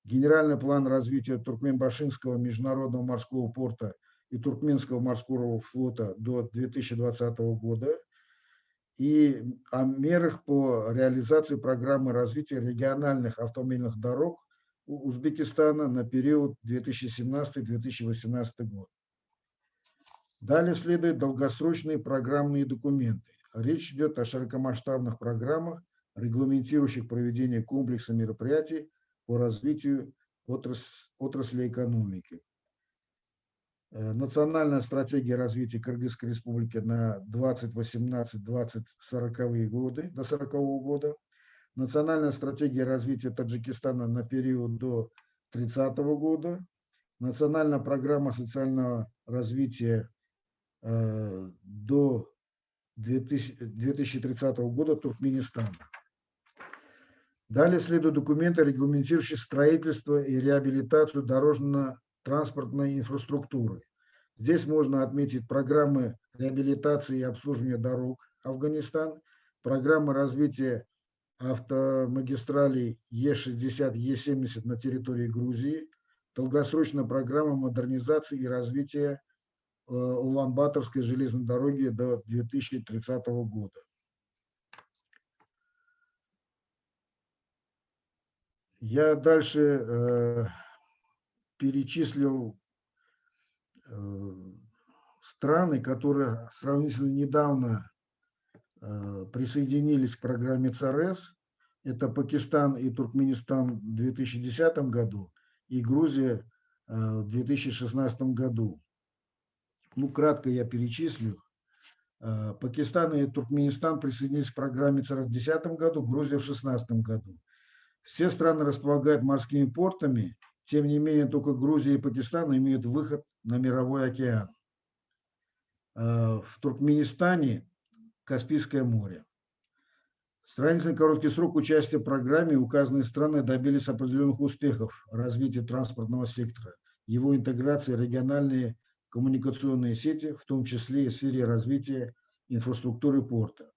генеральный план развития Туркменбашинского международного морского порта и Туркменского морского флота до 2020 года и о мерах по реализации программы развития региональных автомобильных дорог Узбекистана на период 2017-2018 год. Далее следуют долгосрочные программные документы. Речь идет о широкомасштабных программах, регламентирующих проведение комплекса мероприятий по развитию отрасли экономики. Национальная стратегия развития Кыргызской республики на 2018-2040 годы, до 40 года. Национальная стратегия развития Таджикистана на период до 30 года. Национальная программа социального развития до 2030 года Туркменистана. Далее следуют документы, регламентирующие строительство и реабилитацию дорожно-транспортной инфраструктуры. Здесь можно отметить программы реабилитации и обслуживания дорог Афганистан, программы развития автомагистралей Е60, Е70 на территории Грузии, долгосрочная программа модернизации и развития Улан-Баторской железной дороги до 2030 года. Я дальше перечислил страны, которые сравнительно недавно присоединились к программе ЦАРЕС. Это Пакистан и Туркменистан в 2010 году и Грузия в 2016 году. Ну, кратко я перечислю. Пакистан и Туркменистан присоединились к программе ЦАРЕС в 2010 году, Грузия в 2016 году. Все страны располагают морскими портами, тем не менее только Грузия и Пакистан имеют выход на мировой океан. В Туркменистане Каспийское море. В сравнительно короткий срок участия в программе указанные страны добились определенных успехов в развитии транспортного сектора, его интеграции в региональные коммуникационные сети, в том числе и в сфере развития инфраструктуры порта.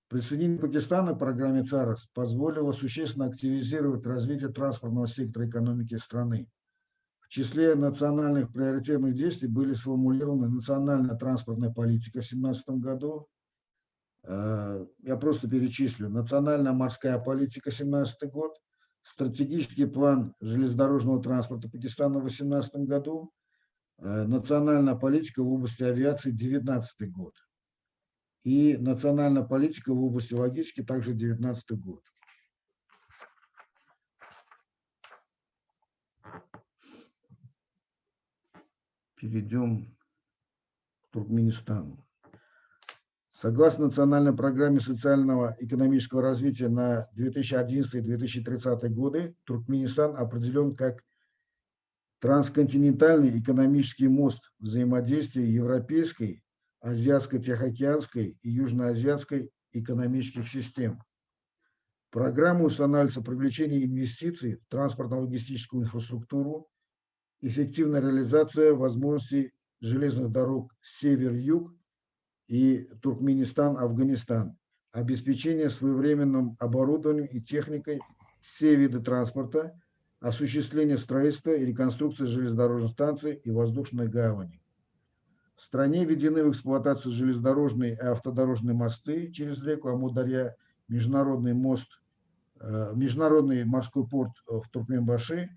Присоединение Пакистана к программе ЦАРЕС позволило существенно активизировать развитие транспортного сектора экономики страны. В числе национальных приоритетных действий были сформулированы национальная транспортная политика в 2017 году. Я просто перечислю. Национальная морская политика 2017 год, стратегический план железнодорожного транспорта Пакистана в 2018 году, национальная политика в области авиации 2019 год и национальная политика в области логистики также 2019 год. Перейдем к Туркменистану. Согласно национальной программе социального и экономического развития на 2011-2030 годы, Туркменистан определен как трансконтинентальный экономический мост взаимодействия европейской, азиатско-тихоокеанской и южноазиатской экономических систем. Программа устанавливается привлечение инвестиций в транспортно-логистическую инфраструктуру, эффективная реализация возможностей железных дорог север-юг и Туркменистан-Афганистан, обеспечение своевременным оборудованием и техникой все виды транспорта, осуществление строительства и реконструкции железнодорожных станций и воздушной гавани. В стране введены в эксплуатацию железнодорожные и автодорожные мосты через реку Амударья, международный морской порт в Туркменбаши,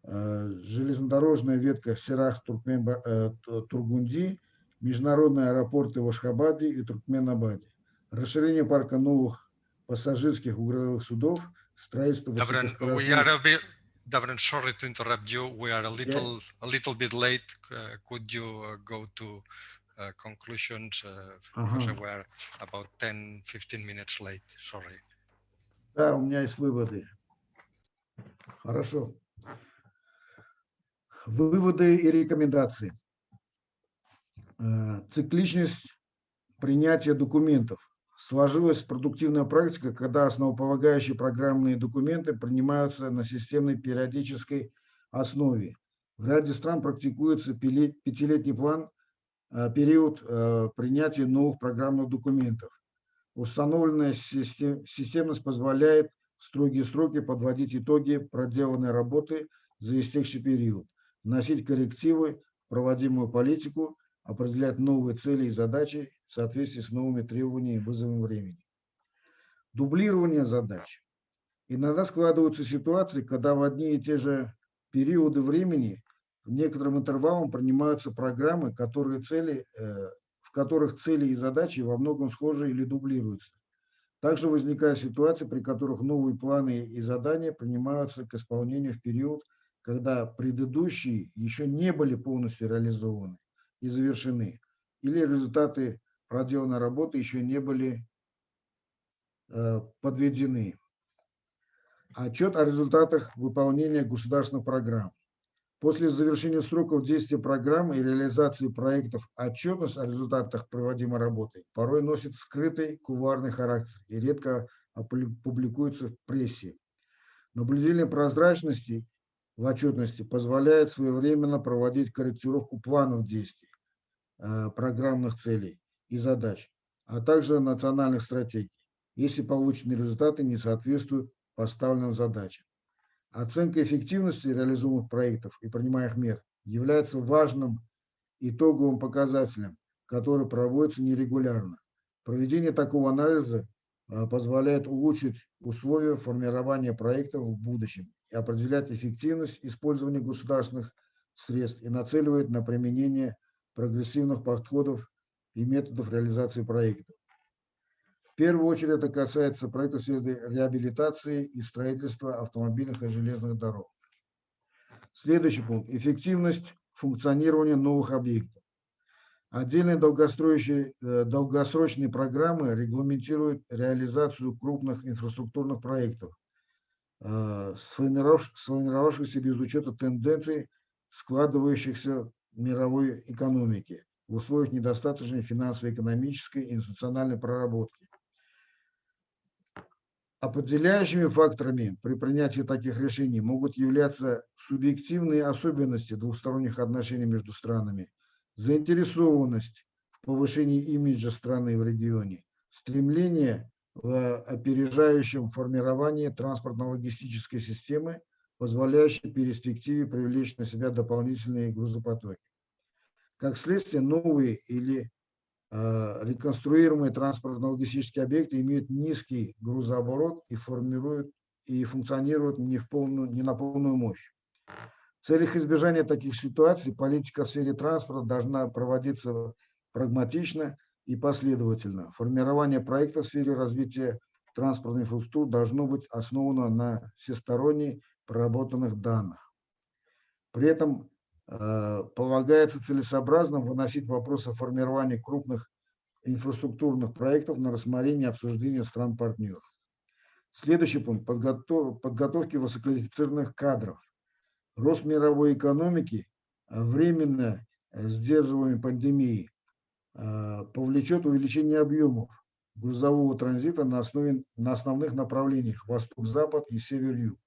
железнодорожная ветка Сирах-Тургунди, международные аэропорты в Ашхабаде и Туркменабаде. Расширение парка новых пассажирских и грузовых судов, строительство высокоскоростных... Davran, sorry to interrupt you. We are a little bit late. Could you go to conclusions? Because we are about 10-15 minutes late. Sorry. Да, у меня есть выводы. Хорошо. Выводы и рекомендации. Цикличность принятия документов. Сложилась продуктивная практика, когда основополагающие программные документы принимаются на системной периодической основе. В ряде стран практикуется пятилетний период принятия новых программных документов. Установленная системность позволяет в строгие сроки подводить итоги проделанной работы за истекший период, вносить коррективы в проводимую политику, определять новые цели и задачи в соответствии с новыми требованиями и вызовами времени. Дублирование задач. Иногда складываются ситуации, когда в одни и те же периоды времени в некоторым интервалом принимаются программы, в которых цели и задачи во многом схожи или дублируются. Также возникают ситуации, при которых новые планы и задания принимаются к исполнению в период, когда предыдущие еще не были полностью реализованы и завершены, или результаты проделанной работы еще не были подведены. Отчет о результатах выполнения государственных программ. После завершения сроков действия программы и реализации проектов отчетность о результатах проводимой работы порой носит скрытый кулуарный характер и редко публикуется в прессе. Наблюдение прозрачности в отчетности позволяет своевременно проводить корректировку планов действий, программных целей и задач, а также национальных стратегий, если полученные результаты не соответствуют поставленным задачам. Оценка эффективности реализуемых проектов и принимаемых мер является важным итоговым показателем, который проводится нерегулярно. Проведение такого анализа позволяет улучшить условия формирования проектов в будущем и определять эффективность использования государственных средств и нацеливает на применение прогрессивных подходов и методов реализации проектов. В первую очередь это касается проектов в сфере реабилитации и строительства автомобильных и железных дорог. Следующий пункт. Эффективность функционирования новых объектов. Отдельные долгосрочные программы регламентируют реализацию крупных инфраструктурных проектов, сформировавшихся без учета тенденций, складывающихся в мировой экономике в условиях недостаточной финансово-экономической и институциональной проработки. Определяющими факторами при принятии таких решений могут являться субъективные особенности двусторонних отношений между странами, заинтересованность в повышении имиджа страны в регионе, стремление в опережающем формировании транспортно-логистической системы, позволяющей в перспективе привлечь на себя дополнительные грузопотоки. Как следствие, новые или реконструируемые транспортно-логистические объекты имеют низкий грузооборот и функционируют не на полную мощь. В целях избежания таких ситуаций политика в сфере транспорта должна проводиться прагматично и последовательно. Формирование проекта в сфере развития транспортной инфраструктуры должно быть основано на всесторонне проработанных данных. При этом полагается целесообразно выносить вопрос о формировании крупных инфраструктурных проектов на рассмотрение и обсуждение стран-партнеров. Следующий пункт. Подготовки высококвалифицированных кадров. Рост мировой экономики, временно сдерживаемой пандемией, повлечет увеличение объемов грузового транзита на основных направлениях восток-запад и север-юг.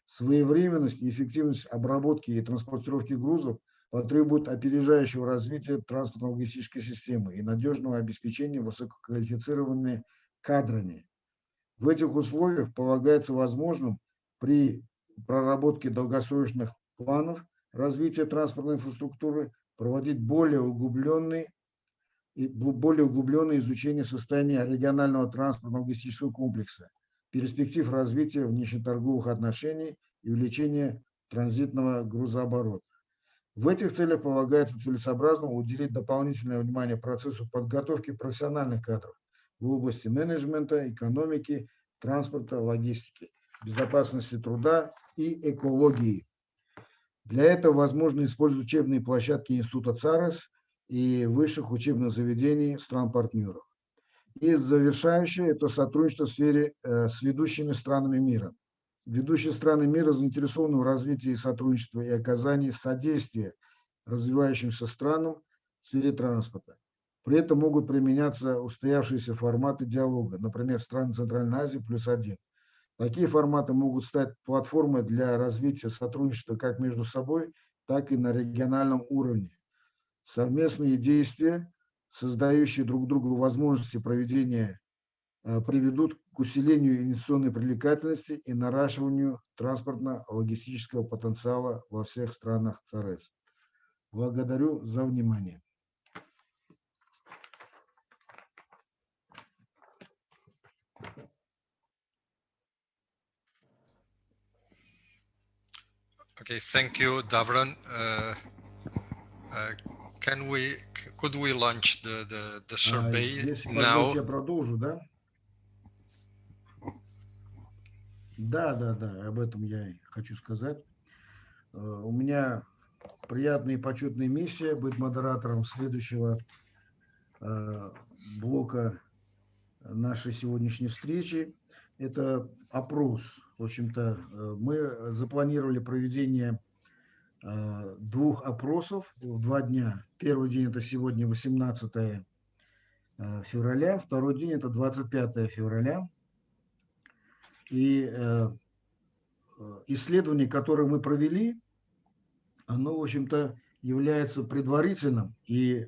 Своевременность и эффективность обработки и транспортировки грузов потребуют опережающего развития транспортно-логистической системы и надежного обеспечения высококвалифицированными кадрами. В этих условиях полагается возможным при проработке долгосрочных планов развития транспортной инфраструктуры проводить более углубленный и более углубленное изучение состояния регионального транспортно-логистического комплекса, перспектив развития внешнеторговых отношений и увеличения транзитного грузооборота. В этих целях полагается целесообразно уделить дополнительное внимание процессу подготовки профессиональных кадров в области менеджмента, экономики, транспорта, логистики, безопасности труда и экологии. Для этого возможно использовать учебные площадки Института ЦАРЕС и высших учебных заведений стран-партнеров. И завершающее – это сотрудничество в сфере с ведущими странами мира. Ведущие страны мира заинтересованы в развитии сотрудничества и оказании содействия развивающимся странам в сфере транспорта. При этом могут применяться устоявшиеся форматы диалога, например, страны Центральной Азии +1. Такие форматы могут стать платформой для развития сотрудничества как между собой, так и на региональном уровне. Совместные действия, создающие друг другу возможности проведения, приведут к усилению инвестиционной привлекательности и наращиванию транспортно-логистического потенциала во всех странах ЦАРЕС. Благодарю за внимание. Okay, thank you, Davron. Could we launch the survey Если now? позволите, я продолжу, да? Да, об этом я и хочу сказать. У меня приятная и почетная миссия быть модератором следующего блока нашей сегодняшней встречи. Это опрос. В общем-то, мы запланировали проведение 2 опросов в 2 дня. Первый день – это сегодня 18 февраля, второй день – это 25 февраля. И исследование, которое мы провели, оно, в общем-то, является предварительным. И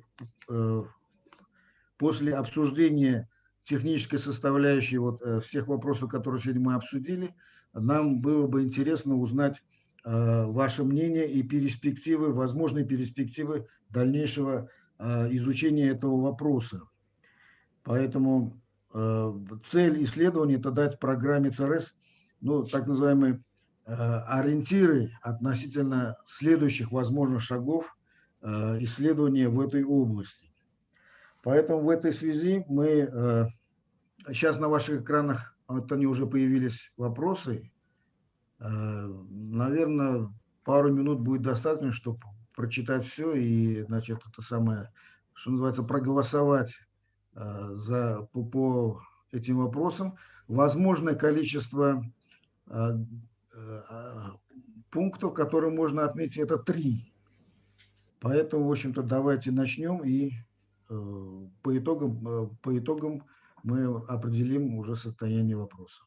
после обсуждения технической составляющей всех вопросов, которые сегодня мы обсудили, нам было бы интересно узнать ваше мнение и перспективы, возможные перспективы дальнейшего изучения этого вопроса. Поэтому цель исследования – это дать программе ЦАРЕС, так называемые ориентиры относительно следующих возможных шагов исследования в этой области. Поэтому в этой связи мы сейчас на ваших экранах, они уже появились вопросы. Наверное, пару минут будет достаточно, чтобы прочитать все и, значит, это самое, что называется, проголосовать по этим вопросам. Возможное количество пунктов, которые можно отметить, это 3. Поэтому, в общем-то, давайте начнем и по итогам мы определим уже состояние вопроса.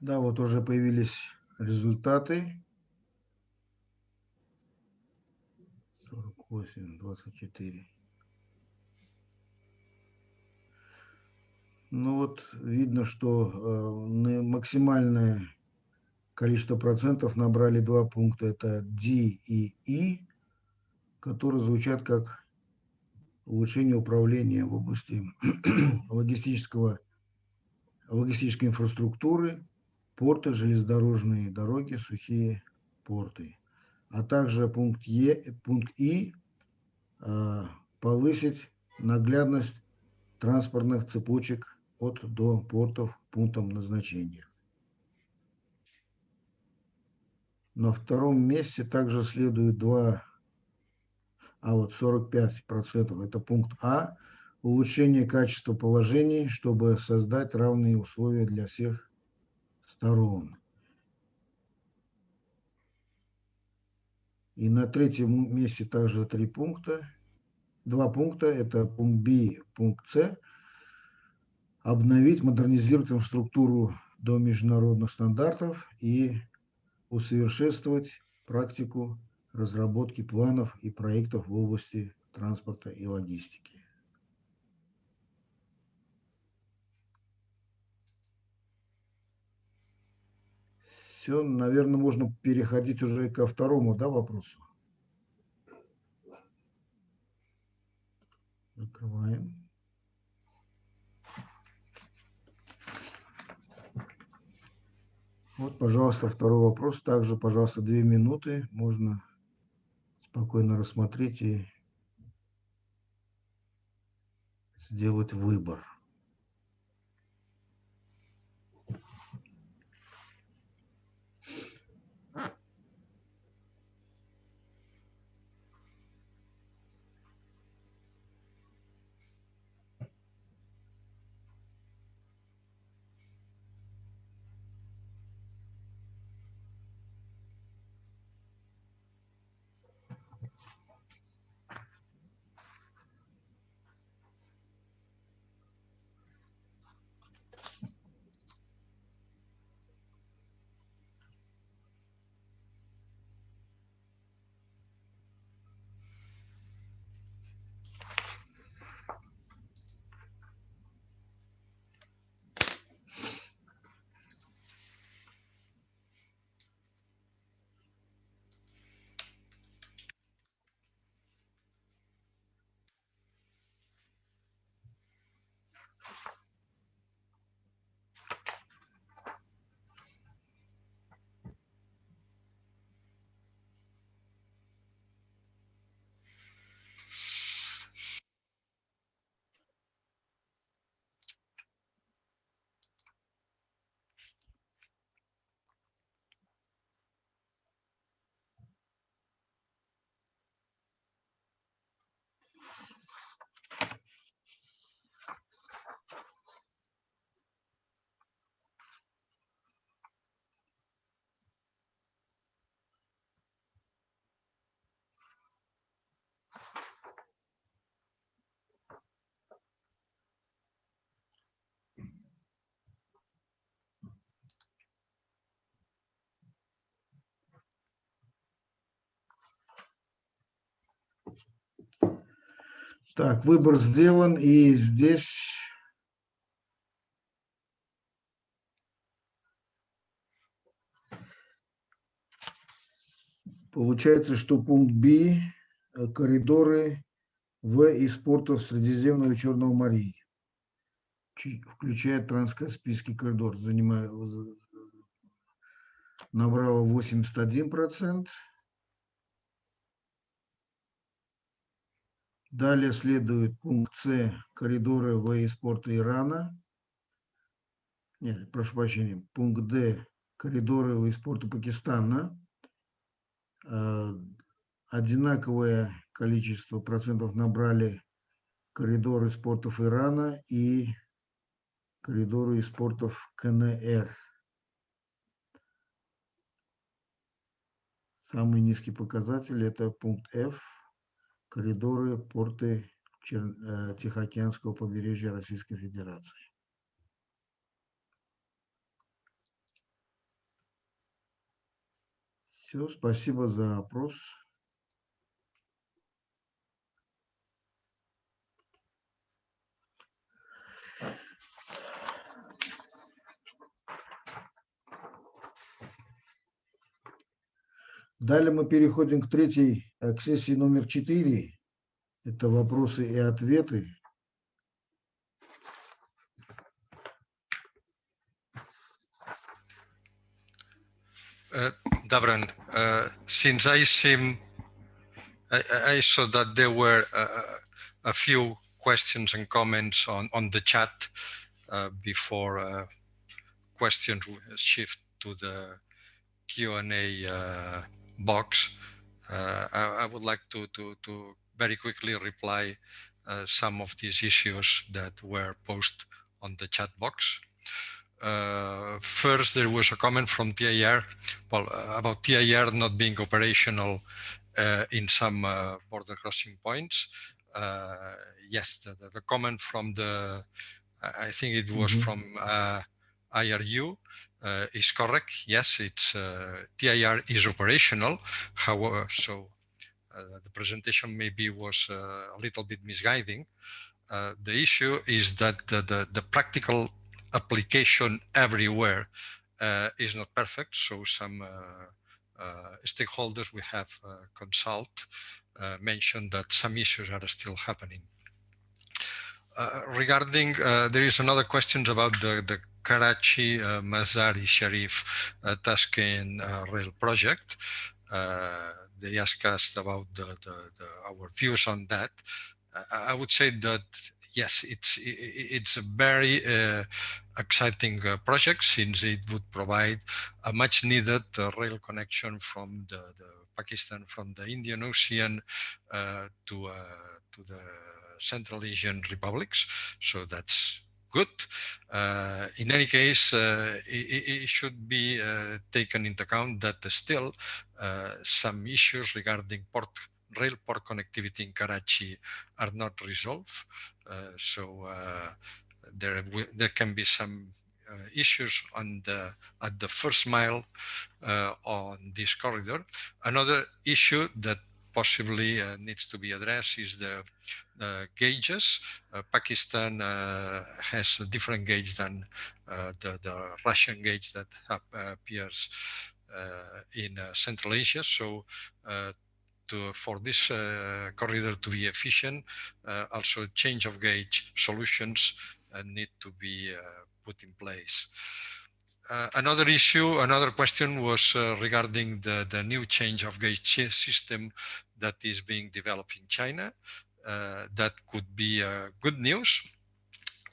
Да, вот уже появились результаты. 8,24. Ну вот видно, что максимальное количество процентов набрали два пункта. Это D и E, которые звучат как улучшение управления в области логистической инфраструктуры, порты, железнодорожные дороги, сухие порты. А также пункт И повысить наглядность транспортных цепочек от до портов пунктам назначения. На втором месте также следует 45% это пункт А, улучшение качества положений, чтобы создать равные условия для всех сторон. И на третьем месте также два пункта, это пункт Б, пункт С, обновить, модернизировать инфраструктуру до международных стандартов и усовершенствовать практику разработки планов и проектов в области транспорта и логистики. Все, наверное, можно переходить уже ко второму, да, вопросу. Закрываем. Вот, пожалуйста, второй вопрос. Также, пожалуйста, 2 минуты. Можно спокойно рассмотреть и сделать выбор. Так, выбор сделан, и здесь получается, что пункт Б – коридоры в из портов Средиземного и Черного морей, включая Транскаспийский коридор, набрало 81%. Далее следует пункт С – коридоры в из порта Ирана. Нет, прошу прощения, пункт Д – коридоры в из порта Пакистана. Одинаковое количество процентов набрали коридоры из портов Ирана и коридоры из портов КНР. Самый низкий показатель – это пункт F – коридоры, порты Тихоокеанского побережья Российской Федерации. Все, спасибо за опрос. Далее мы переходим к к сессии номер 4. Это вопросы и ответы. Davran, since I saw that there were a few questions and comments on the chat before questions shift to the Q&A box. I would like to very quickly reply some of these issues that were posted on the chat box. First, there was a comment from TIR, about TIR not being operational in some border crossing points. Yes, the comment from I think it was from IRU is correct. Yes, it's TIR is operational. However, so the presentation maybe was a little bit misguiding. The issue is that the practical application everywhere is not perfect. So some stakeholders we have consult mentioned that some issues are still happening. Regarding, there is another question about the Karachi Mazari Sharif Tashkent rail project. They asked us about our views on that. I would say that yes, it's a very exciting project, since it would provide a much needed rail connection from the Pakistan, from the Indian Ocean to the Central Asian republics. So that's good. In any case, it should be taken into account that there's still some issues regarding rail port connectivity in Karachi are not resolved. So there can be some issues at the first mile on this corridor. Another issue that possibly needs to be addressed is the gauges. Pakistan has a different gauge than the Russian gauge that appears in Central Asia. So for this corridor to be efficient, also change of gauge solutions need to be put in place. Another issue, another question was regarding the new change of gauge system that is being developed in China. That could be good news.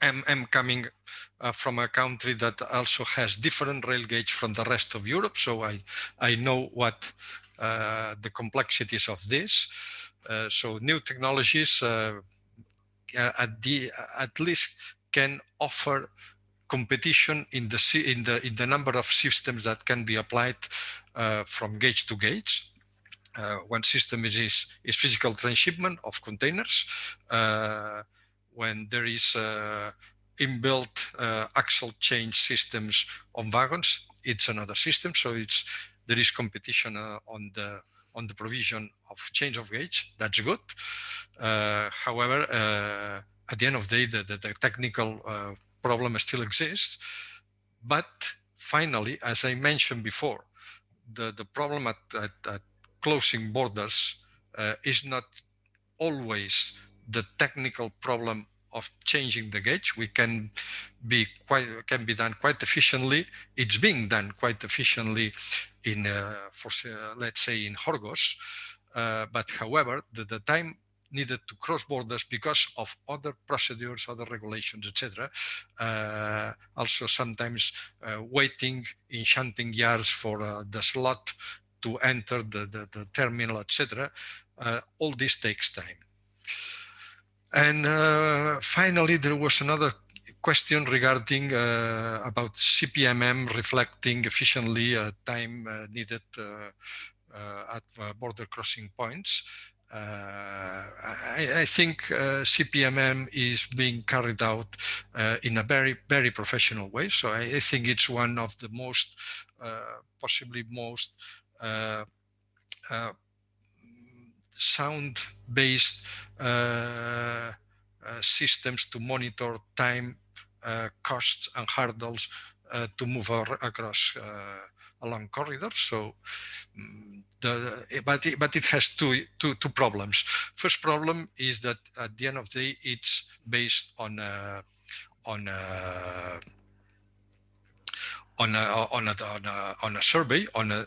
I'm coming from a country that also has different rail gauge from the rest of Europe, so I know what the complexities of this. So new technologies at least can offer competition in the number of systems that can be applied from gauge to gauge. One system is physical transshipment of containers. When there is inbuilt axle change systems on wagons, it's another system. So there is competition on the provision of change of gauge. That's good. However, at the end of the day, the technical problem still exists. But finally, as I mentioned before, the problem at closing borders is not always the technical problem of changing the gauge. We can be done quite efficiently. It's being done quite efficiently in, let's say, in Horgos. But however, the time needed to cross borders because of other procedures, other regulations, etc. Also sometimes waiting in shunting yards for the slot to enter the terminal, etc. All this takes time. And finally, there was another question regarding about CPMM reflecting efficiently time needed at border crossing points. I think CPMM is being carried out in a very, very professional way. So I think it's one of the most, possibly most sound-based systems to monitor time, costs, and hurdles to move across along corridors. So but it has two problems. First problem is that at the end of the day, it's based on a survey on a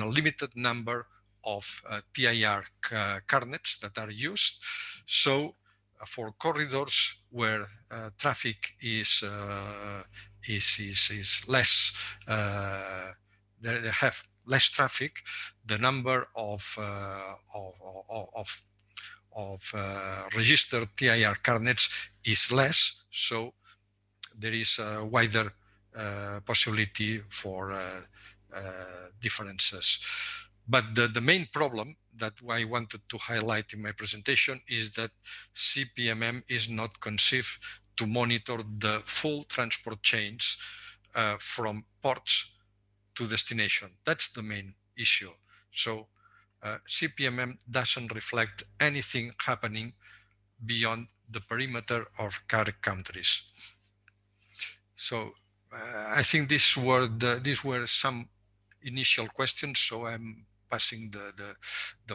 limited number of TIR carnets that are used. So for corridors where traffic is less, they have less traffic, the number of registered TIR carnets is less. So there is a wider possibility for differences. But the main problem that I wanted to highlight in my presentation is that CPMM is not conceived to monitor the full transport chains from ports to destination. That's the main issue. So CPMM doesn't reflect anything happening beyond the perimeter of CAREC countries. So I think these were some initial questions. So I'm passing the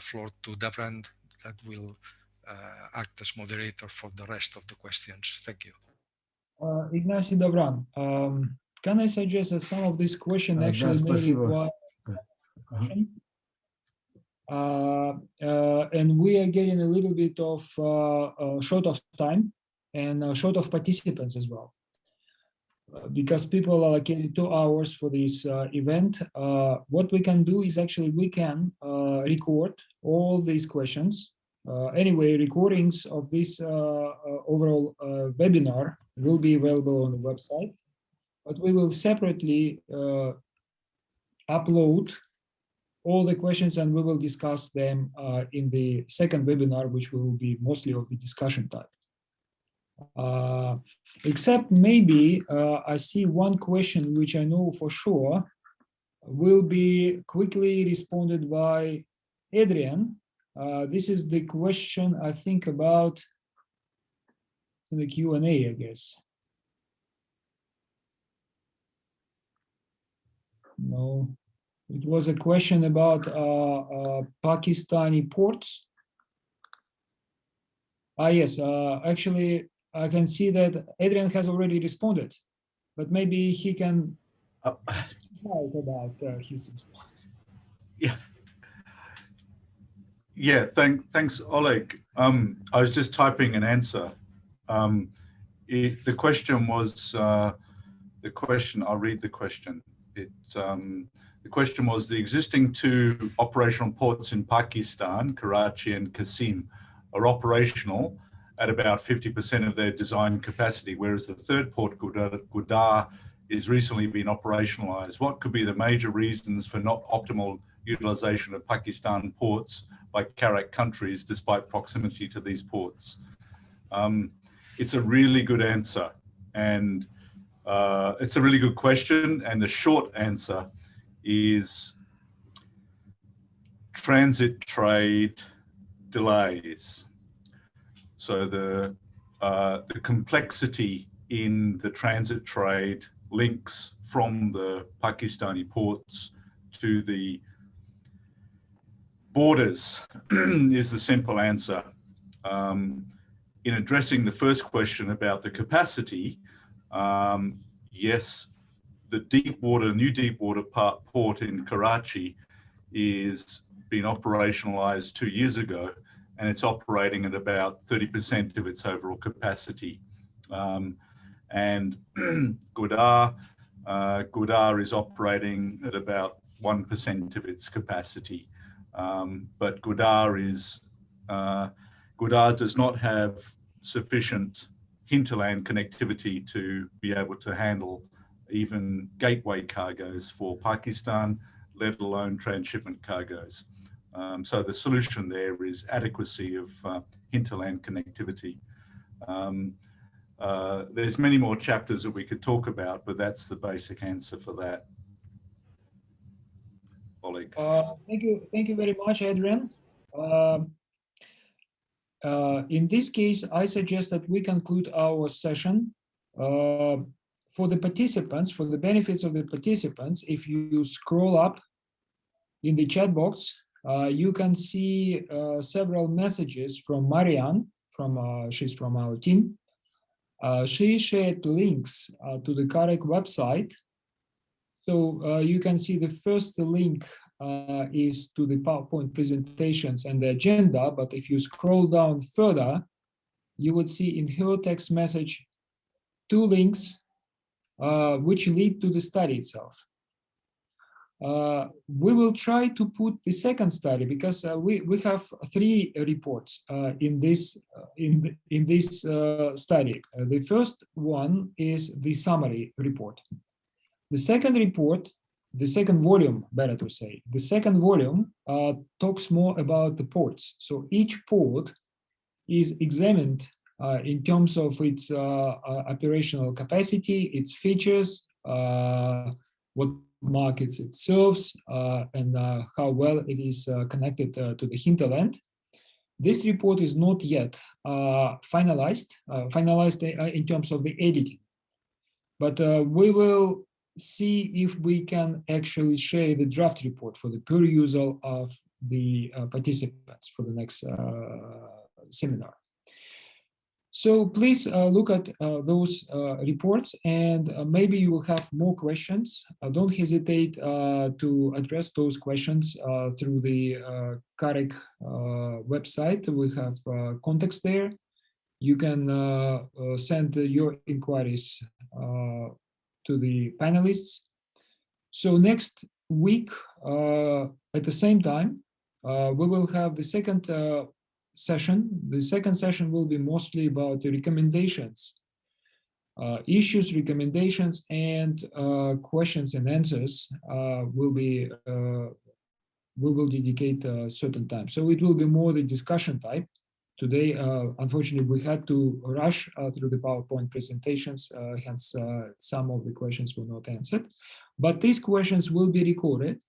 floor to Davran, that will act as moderator for the rest of the questions. Thank you. Ignacy Davran, can I suggest that some of these questions actually Да, may спасибо. require Ага. and we are getting a little bit of short of time and short of participants as well. Because people allocated 2 hours for this event, what we can do is actually we can record all these questions. Anyway, recordings of this overall webinar will be available on the website, but we will separately upload all the questions and we will discuss them in the second webinar, which will be mostly of the discussion type. Except maybe I see one question which I know for sure will be quickly responded by Adrian. This is the question I think about the Q&A, I guess. No, it was a question about Pakistani ports. Yes, actually, I can see that Adrian has already responded, but maybe he can speak out about his response. Yeah, thanks, Oleg. I was just typing an answer. The question was, I'll read the question. The question was, the existing 2 operational ports in Pakistan, Karachi and Qasim, are operational at about 50% of their design capacity, whereas the 3rd port, Gudar, is recently been operationalized. What could be the major reasons for not optimal utilization of Pakistan ports by CAREC countries despite proximity to these ports? It's a really good answer, and it's a really good question, and the short answer is transit trade delays. So the complexity in the transit trade links from the Pakistani ports to the borders is the simple answer. In addressing the first question about the capacity, yes, the new deep water port in Karachi is been operationalized 2 years ago, and it's operating at about 30% of its overall capacity. And Gudar is operating at about 1% of its capacity. But Gudar does not have sufficient hinterland connectivity to be able to handle even gateway cargoes for Pakistan, let alone transshipment cargoes. So the solution there is adequacy of hinterland connectivity. There's many more chapters that we could talk about, but that's the basic answer for that. Oleg. Thank you very much, Adrian. In this case, I suggest that we conclude our session. For the participants, for the benefits of the participants, if you scroll up in the chat box, you can see several messages from Marianne, she's from our team. She shared links to the CAREC website. So you can see the first link is to the PowerPoint presentations and the agenda, but if you scroll down further, you would see in her text message 2 links which lead to the study itself. We will try to put the second study because we have 3 reports in this study. The first one is the summary report. The second report, the second volume, better to say, the second volume talks more about the ports. So each port is examined in terms of its operational capacity, its features, what markets it serves, and how well it is connected to the hinterland. This report is not yet finalized in terms of the editing, but we will see if we can actually share the draft report for the perusal of the participants for the next seminar. So please look at those reports, and maybe you will have more questions. Don't hesitate to address those questions through the CAREC website. We have contacts there. You can send your inquiries to the panelists. So next week, at the same time, we will have the second session. The second session will be mostly about the recommendations, issues, recommendations, and questions and answers. We will dedicate a certain time. So it will be more the discussion type. Today, unfortunately, we had to rush through the PowerPoint presentations, hence some of the questions were not answered. But these questions will be recorded.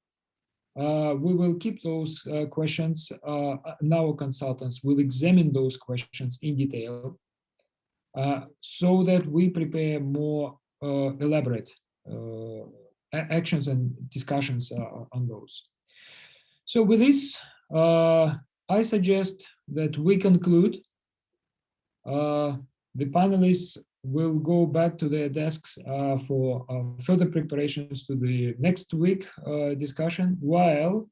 We will keep those questions, and our consultants will examine those questions in detail so that we prepare more elaborate actions and discussions on those. So with this, I suggest that we conclude. The panelists will go back to their desks for further preparations to the next week discussion, while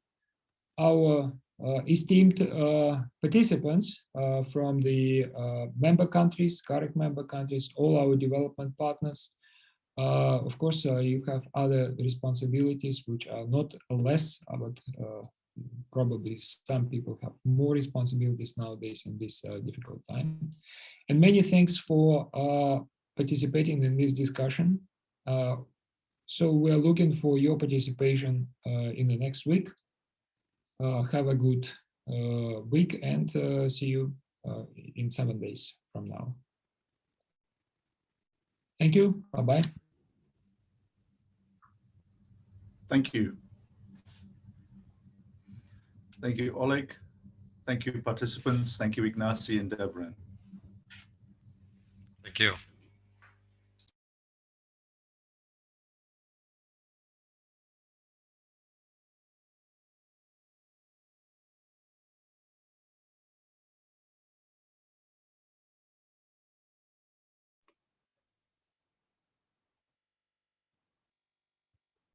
our esteemed participants from the member countries, CAREC member countries, all our development partners, of course, you have other responsibilities which are not less, but probably some people have more responsibilities nowadays in this difficult time. And many thanks for participating in this discussion. So we're looking for your participation in the next week. Have a good week, and see you in 7 days from now. Thank you. Bye-bye. Thank you. Thank you, Oleg. Thank you, participants. Thank you, Ignacy and Devran. Thank you.